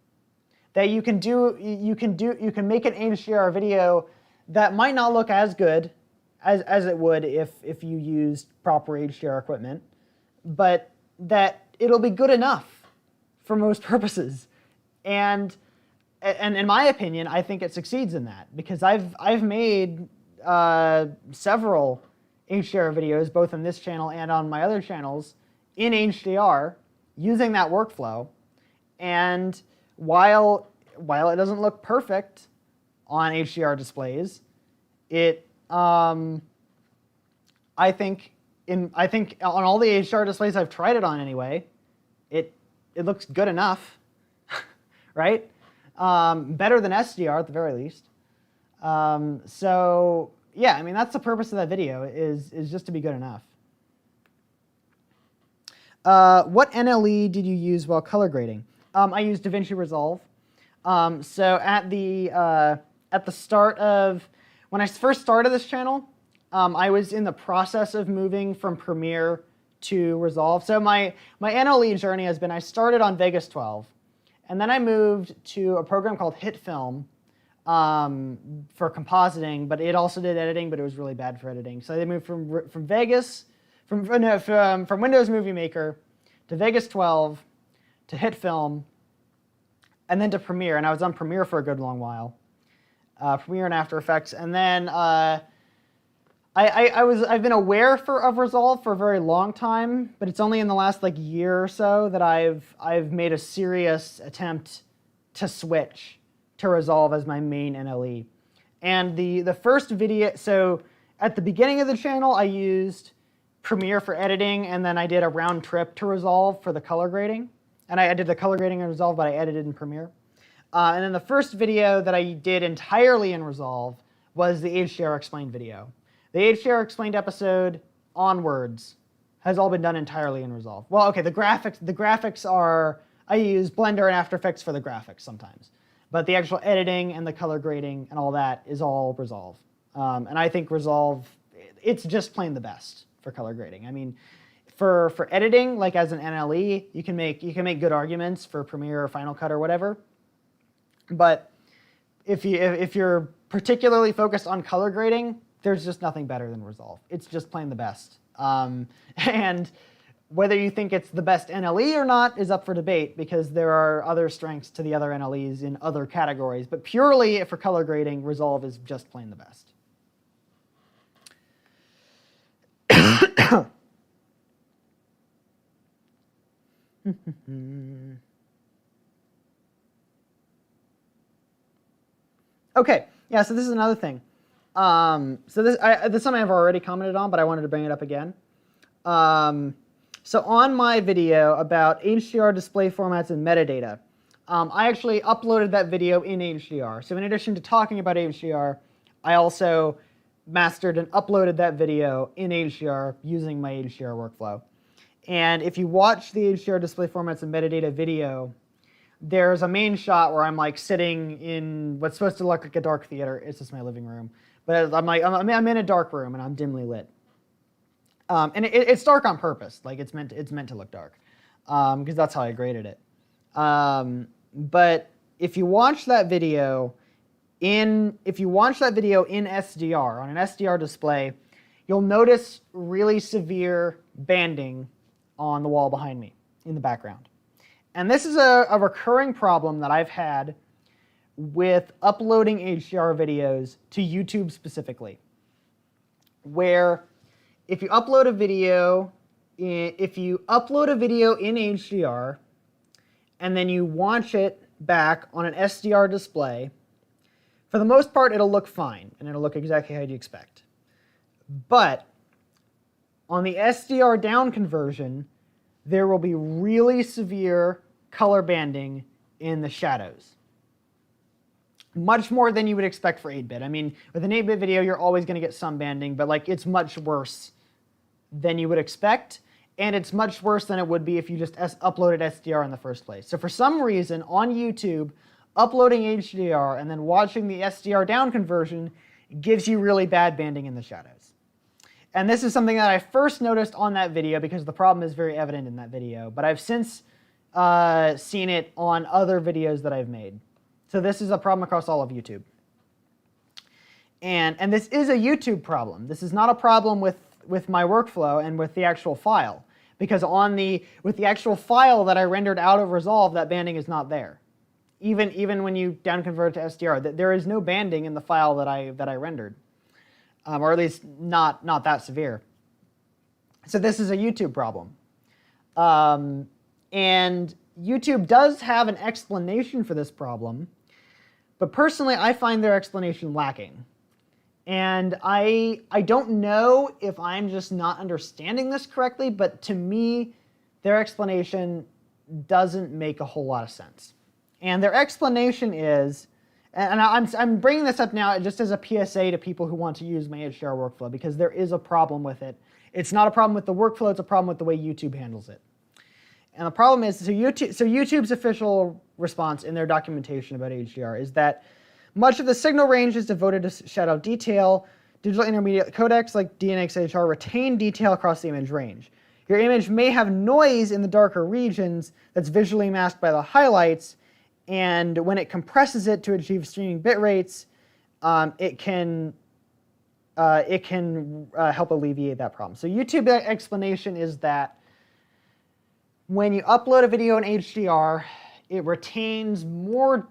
That you can make an HDR video that might not look as good as it would if you used proper HDR equipment, but that it'll be good enough for most purposes. And in my opinion, I think it succeeds in that, because I've made several HDR videos, both on this channel and on my other channels, in HDR using that workflow. And while it doesn't look perfect on HDR displays, it I think on all the HDR displays I've tried it on anyway, it looks good enough, right? Better than SDR at the very least. So yeah, I mean, that's the purpose of that video, is just to be good enough. What NLE did you use while color grading? I used DaVinci Resolve. So at the start of, when I first started this channel, I was in the process of moving from Premiere to Resolve. So my NLE journey has been, I started on Vegas 12, And then I moved to a program called HitFilm for compositing, but it also did editing, but it was really bad for editing. So I moved from Windows Movie Maker to Vegas 12 to HitFilm, and then to Premiere. And I was on Premiere for a good long while, Premiere and After Effects. And then I've been aware of Resolve for a very long time, but it's only in the last like year or so that I've made a serious attempt to switch to Resolve as my main NLE. And the first video, so at the beginning of the channel, I used Premiere for editing, and then I did a round trip to Resolve for the color grading. And I did the color grading in Resolve, but I edited in Premiere. And then the first video that I did entirely in Resolve was the HDR Explained video. The HDR Explained episode onwards has all been done entirely in Resolve. Well, okay, the graphics are, I use Blender and After Effects for the graphics sometimes. But the actual editing and the color grading and all that is all Resolve. And I think Resolve, it's just plain the best for color grading. I mean, for editing, like as an NLE, you can make good arguments for Premiere or Final Cut or whatever. But if you're particularly focused on color grading, there's just nothing better than Resolve. It's just plain the best. And whether you think it's the best NLE or not is up for debate, because there are other strengths to the other NLEs in other categories. But purely for color grading, Resolve is just plain the best. Okay, yeah, so this is another thing. So this is something I've already commented on, but I wanted to bring it up again. So on my video about HDR display formats and metadata, I actually uploaded that video in HDR. So in addition to talking about HDR, I also mastered and uploaded that video in HDR using my HDR workflow. And if you watch the HDR display formats and metadata video, there's a main shot where I'm like sitting in what's supposed to look like a dark theater. It's just my living room. But I'm in a dark room and I'm dimly lit. And it's dark on purpose. Like it's meant to look dark, because that's how I graded it. But if you watch that video in SDR on an SDR display, you'll notice really severe banding on the wall behind me in the background. And this is a recurring problem that I've had with uploading HDR videos to YouTube specifically, where if you upload a video in HDR and then you watch it back on an SDR display, for the most part it'll look fine and it'll look exactly how you'd expect. But on the SDR down conversion, there will be really severe color banding in the shadows. Much more than you would expect for 8-bit. I mean, with an 8-bit video, you're always going to get some banding, but like it's much worse than you would expect, and it's much worse than it would be if you just uploaded SDR in the first place. So for some reason, on YouTube, uploading HDR and then watching the SDR down conversion gives you really bad banding in the shadows. And this is something that I first noticed on that video because the problem is very evident in that video, but I've since seen it on other videos that I've made. So this is a problem across all of YouTube. And this is a YouTube problem. This is not a problem with my workflow and with the actual file, because with the actual file that I rendered out of Resolve, that banding is not there. Even when you down convert to SDR, there is no banding in the file that I rendered, or at least not that severe. So this is a YouTube problem. And YouTube does have an explanation for this problem, but personally I find their explanation lacking. And I don't know if I'm just not understanding this correctly, but to me, their explanation doesn't make a whole lot of sense. And their explanation is, and I'm bringing this up now just as a PSA to people who want to use my HDR workflow, because there is a problem with it. It's not a problem with the workflow, it's a problem with the way YouTube handles it. And the problem is, so YouTube's official response in their documentation about HDR is that much of the signal range is devoted to shadow detail. Digital intermediate codecs like DNxHR retain detail across the image range. Your image may have noise in the darker regions that's visually masked by the highlights, and when it compresses it to achieve streaming bit rates, it can help alleviate that problem. So YouTube explanation is that when you upload a video in HDR, it retains more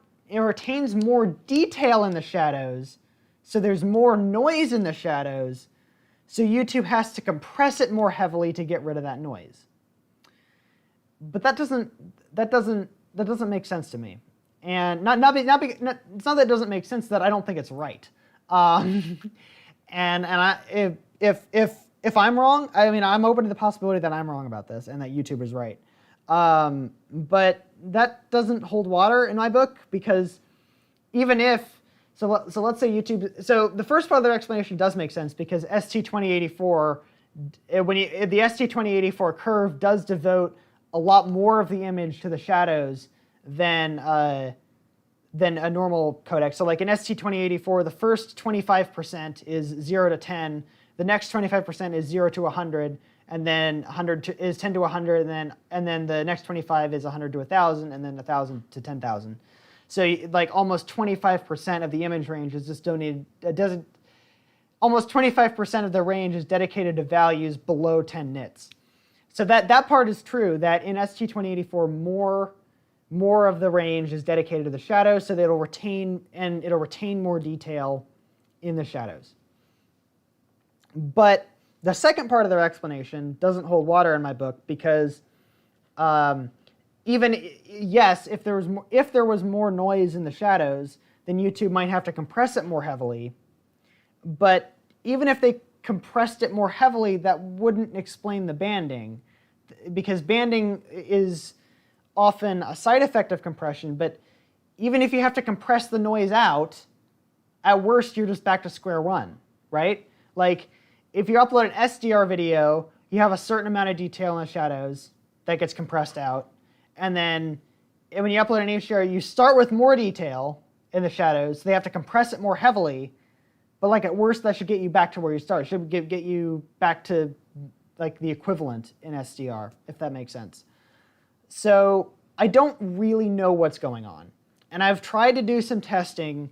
detail in the shadows, so there's more noise in the shadows, so YouTube has to compress it more heavily to get rid of that noise. But that doesn't make sense to me. And it's not that it doesn't make sense, that I don't think it's right. If I'm wrong, I mean, I'm open to the possibility that I'm wrong about this and that YouTube is right. But that doesn't hold water in my book, because even if, so let's say YouTube, so the first part of their explanation does make sense, because ST2084, the ST2084 curve does devote a lot more of the image to the shadows than a normal codec. So like in ST2084, the first 25% is 0 to 10, the next 25% is 0 to 100, and then 100 is 10 to 100, and then the next 25 is 100 to 1,000, and then 1,000 to 10,000. So like almost 25% of the image range is just donated. Almost 25% of the range is dedicated to values below 10 nits. So that part is true. That in ST2084, more of the range is dedicated to the shadows, so that it'll retain more detail in the shadows. But the second part of their explanation doesn't hold water in my book, because if there was more noise in the shadows, then YouTube might have to compress it more heavily. But even if they compressed it more heavily, that wouldn't explain the banding, because banding is often a side effect of compression. But even if you have to compress the noise out, at worst you're just back to square one, right? Like if you upload an SDR video, you have a certain amount of detail in the shadows that gets compressed out, and then when you upload an HDR, you start with more detail in the shadows, so they have to compress it more heavily. But like at worst, that should get you back to where you started. It should get you back to like the equivalent in SDR, if that makes sense. So I don't really know what's going on. And I've tried to do some testing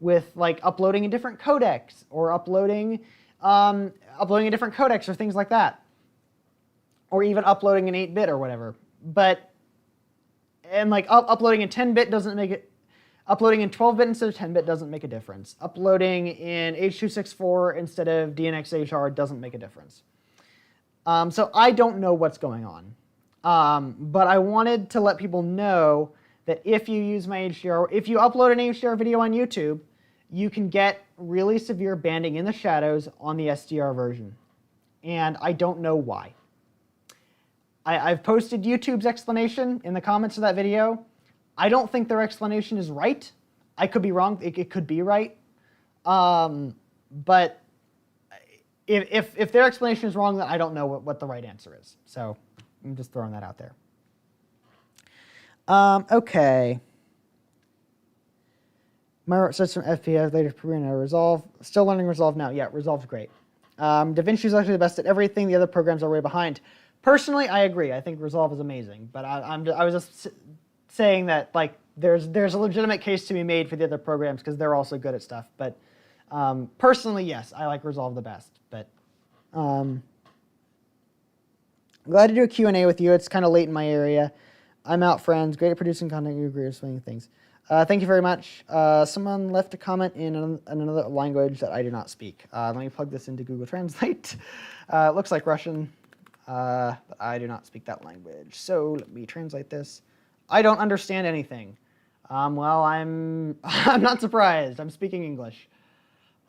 with like uploading in different codecs, or uploading in different codecs or things like that, or even uploading in 8-bit or whatever. And like uploading in 10-bit doesn't make it. Uploading in 12-bit instead of 10-bit doesn't make a difference. Uploading in H.264 instead of DNxHR doesn't make a difference. So I don't know what's going on. But I wanted to let people know that if you use my HDR, if you upload an HDR video on YouTube, you can get really severe banding in the shadows on the SDR version. And I don't know why. I've posted YouTube's explanation in the comments of that video. I don't think their explanation is right. I could be wrong. It could be right. But if their explanation is wrong, then I don't know what the right answer is. So I'm just throwing that out there. Okay. My system FPS later career now Resolve. Still learning Resolve now. Yeah, Resolve's great. DaVinci is actually the best at everything. The other programs are way behind. Personally, I agree. I think Resolve is amazing. But I was just saying that like there's a legitimate case to be made for the other programs, because they're also good at stuff. But personally, yes, I like Resolve the best. But I'm glad to do a Q&A with you. It's kind of late in my area. I'm out, friends. Great at producing content. You agree with swinging things. Thank you very much. Someone left a comment in another language that I do not speak. Let me plug this into Google Translate. It looks like Russian, but I do not speak that language. So let me translate this. I don't understand anything. Well, I'm not surprised. I'm speaking English.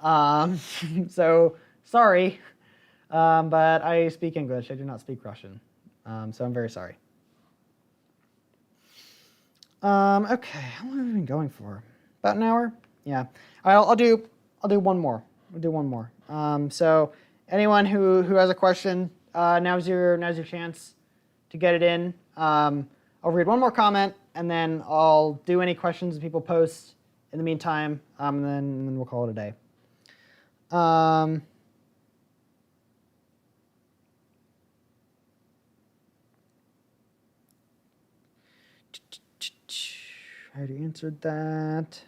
So sorry, but I speak English. I do not speak Russian. So I'm very sorry. Okay, how long have we been going for? About an hour? Yeah. All right, I'll do one more. We'll do one more. So anyone who has a question, now's your chance to get it in. I'll read one more comment, and then I'll do any questions that people post in the meantime, and then we'll call it a day. Try to answer that.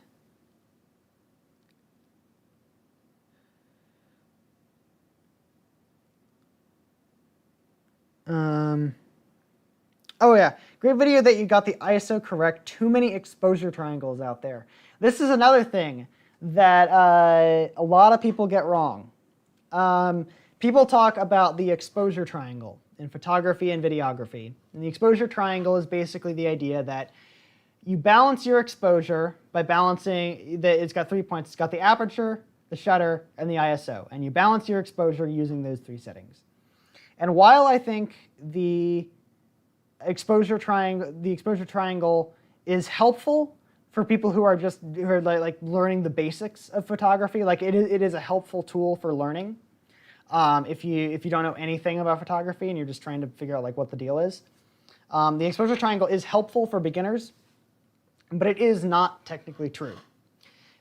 Oh yeah, great video that you got the ISO correct. Too many exposure triangles out there. This is another thing that a lot of people get wrong. People talk about the exposure triangle in photography and videography. And the exposure triangle is basically the idea that you balance your exposure by balancing, it's got 3 points. It's got the aperture, the shutter, and the ISO. And you balance your exposure using those 3 settings. And while I think the exposure triangle is helpful for people who are like learning the basics of photography, like it is a helpful tool for learning. If you don't know anything about photography and you're just trying to figure out like what the deal is, the exposure triangle is helpful for beginners, but it is not technically true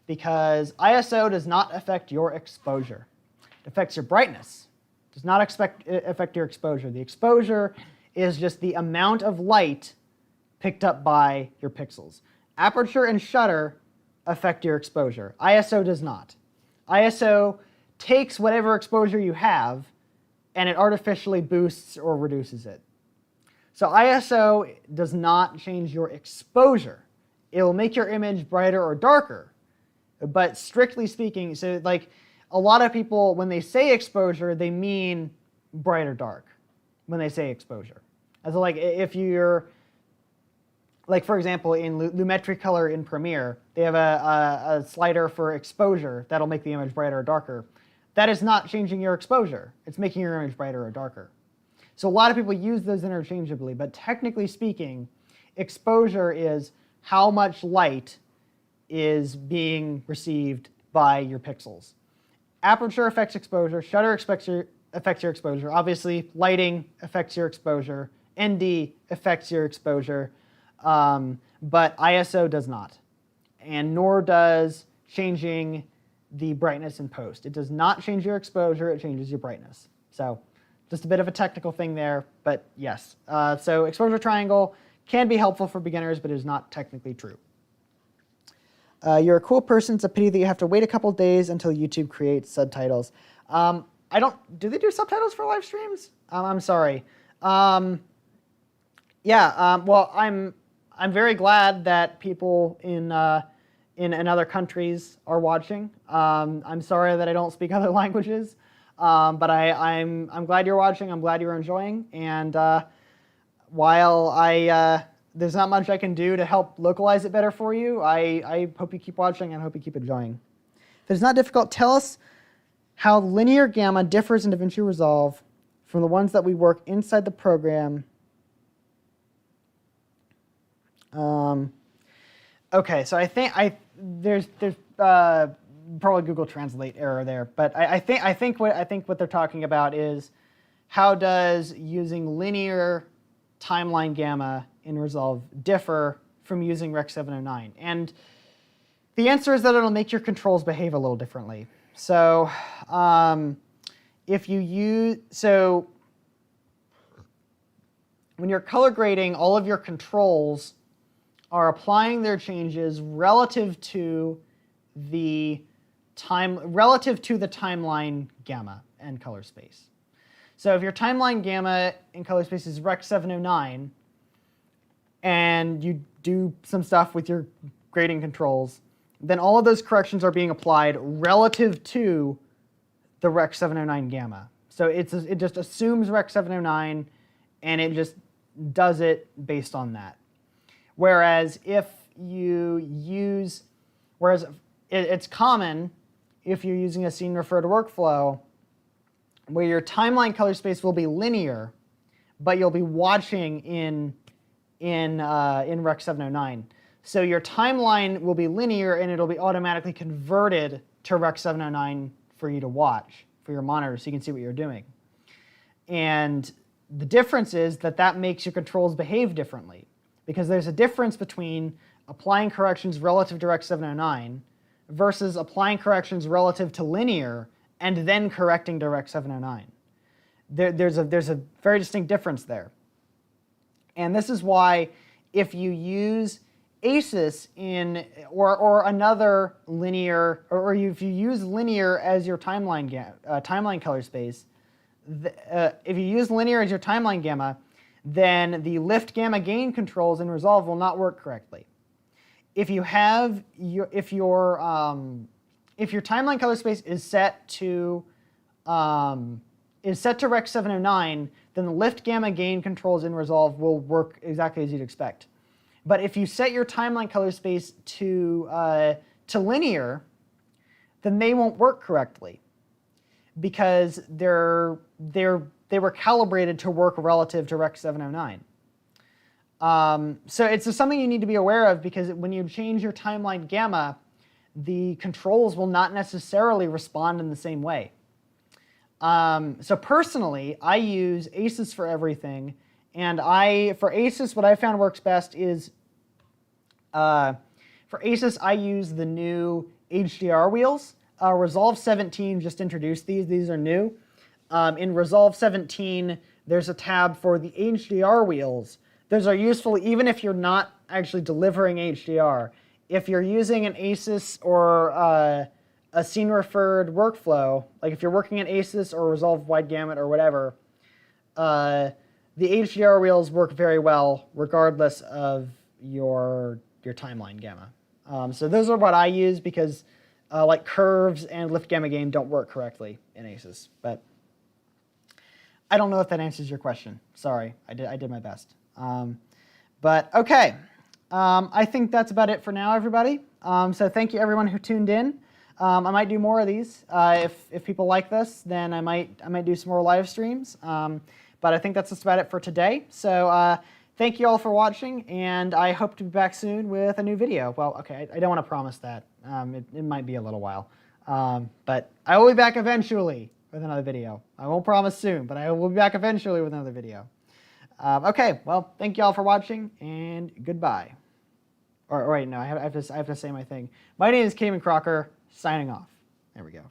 because ISO does not affect your exposure. It affects your brightness. It does not affect your exposure. The exposure is just the amount of light picked up by your pixels. Aperture and shutter affect your exposure. ISO does not. ISO takes whatever exposure you have and it artificially boosts or reduces it. So ISO does not change your exposure. It will make your image brighter or darker, but strictly speaking, so like a lot of people, when they say exposure, they mean bright or dark when they say exposure. As like if you're, like for example, in Lumetri Color in Premiere, they have a slider for exposure that'll make the image brighter or darker. That is not changing your exposure. It's making your image brighter or darker. So a lot of people use those interchangeably, but technically speaking, exposure is how much light is being received by your pixels. Aperture affects exposure, shutter affects your exposure. Obviously, lighting affects your exposure, ND affects your exposure, but ISO does not, and nor does changing the brightness in post. It does not change your exposure, it changes your brightness. So just a bit of a technical thing there, but yes. So exposure triangle can be helpful for beginners, but it is not technically true. You're a cool person. It's a pity that you have to wait a couple days until YouTube creates subtitles. Do they do subtitles for live streams? I'm sorry. Well, I'm very glad that people in other countries are watching. I'm sorry that I don't speak other languages, but I'm glad you're watching. I'm glad you're enjoying. And while there's not much I can do to help localize it better for you, I hope you keep watching and I hope you keep enjoying. If it's not difficult, tell us how linear gamma differs in DaVinci Resolve from the ones that we work inside the program. Okay, so I think there's probably Google Translate error there, but I think what they're talking about is how does using linear timeline gamma in Resolve differ from using Rec 709? And the answer is that it'll make your controls behave a little differently. So when you're color grading, all of your controls are applying their changes relative to the timeline gamma and color space. So if your timeline gamma in color space is Rec 709, and you do some stuff with your grading controls, then all of those corrections are being applied relative to the Rec 709 gamma. So it just assumes Rec 709, and it just does it based on that. Whereas it's common if you're using a scene referred workflow where your timeline color space will be linear, but you'll be watching in Rec 709. So your timeline will be linear and it'll be automatically converted to Rec 709 for you to watch, for your monitor, so you can see what you're doing. And the difference is that makes your controls behave differently, because there's a difference between applying corrections relative to Rec 709 versus applying corrections relative to linear and then correcting to Rec 709. There's a very distinct difference there. And this is why if you use ASUS or another linear, or if you use linear as your timeline color space, if you use linear as your timeline gamma, then the lift gamma gain controls in Resolve will not work correctly. If you have if your timeline color space is set to Rec 709, then the lift gamma gain controls in Resolve will work exactly as you'd expect. But if you set your timeline color space to linear, then they won't work correctly because they were calibrated to work relative to Rec 709. So it's just something you need to be aware of, because when you change your timeline gamma, the controls will not necessarily respond in the same way. So personally, I use ASUS for everything, and for ASUS, what I found works best is, for ASUS, I use the new HDR wheels. Resolve 17 just introduced these. These are new. In Resolve 17, there's a tab for the HDR wheels. Those are useful even if you're not actually delivering HDR. If you're using an ASUS or a scene-referred workflow, like if you're working in ASUS or Resolve Wide Gamut or whatever, the HDR wheels work very well regardless of your timeline gamma. So those are what I use, because like curves and lift gamma gain don't work correctly in ASUS. But I don't know if that answers your question. Sorry, I did my best. But okay, I think that's about it for now, everybody. So thank you everyone who tuned in. I might do more of these. If people like this, then I might do some more live streams. But I think that's just about it for today. So thank you all for watching, and I hope to be back soon with a new video. Well, okay, I don't want to promise that. It might be a little while. But I will be back eventually with another video. I won't promise soon, but I will be back eventually with another video. Okay, well, thank you all for watching, and goodbye. Or wait, no, I have to say my thing. My name is Cayman Crocker, signing off. There we go.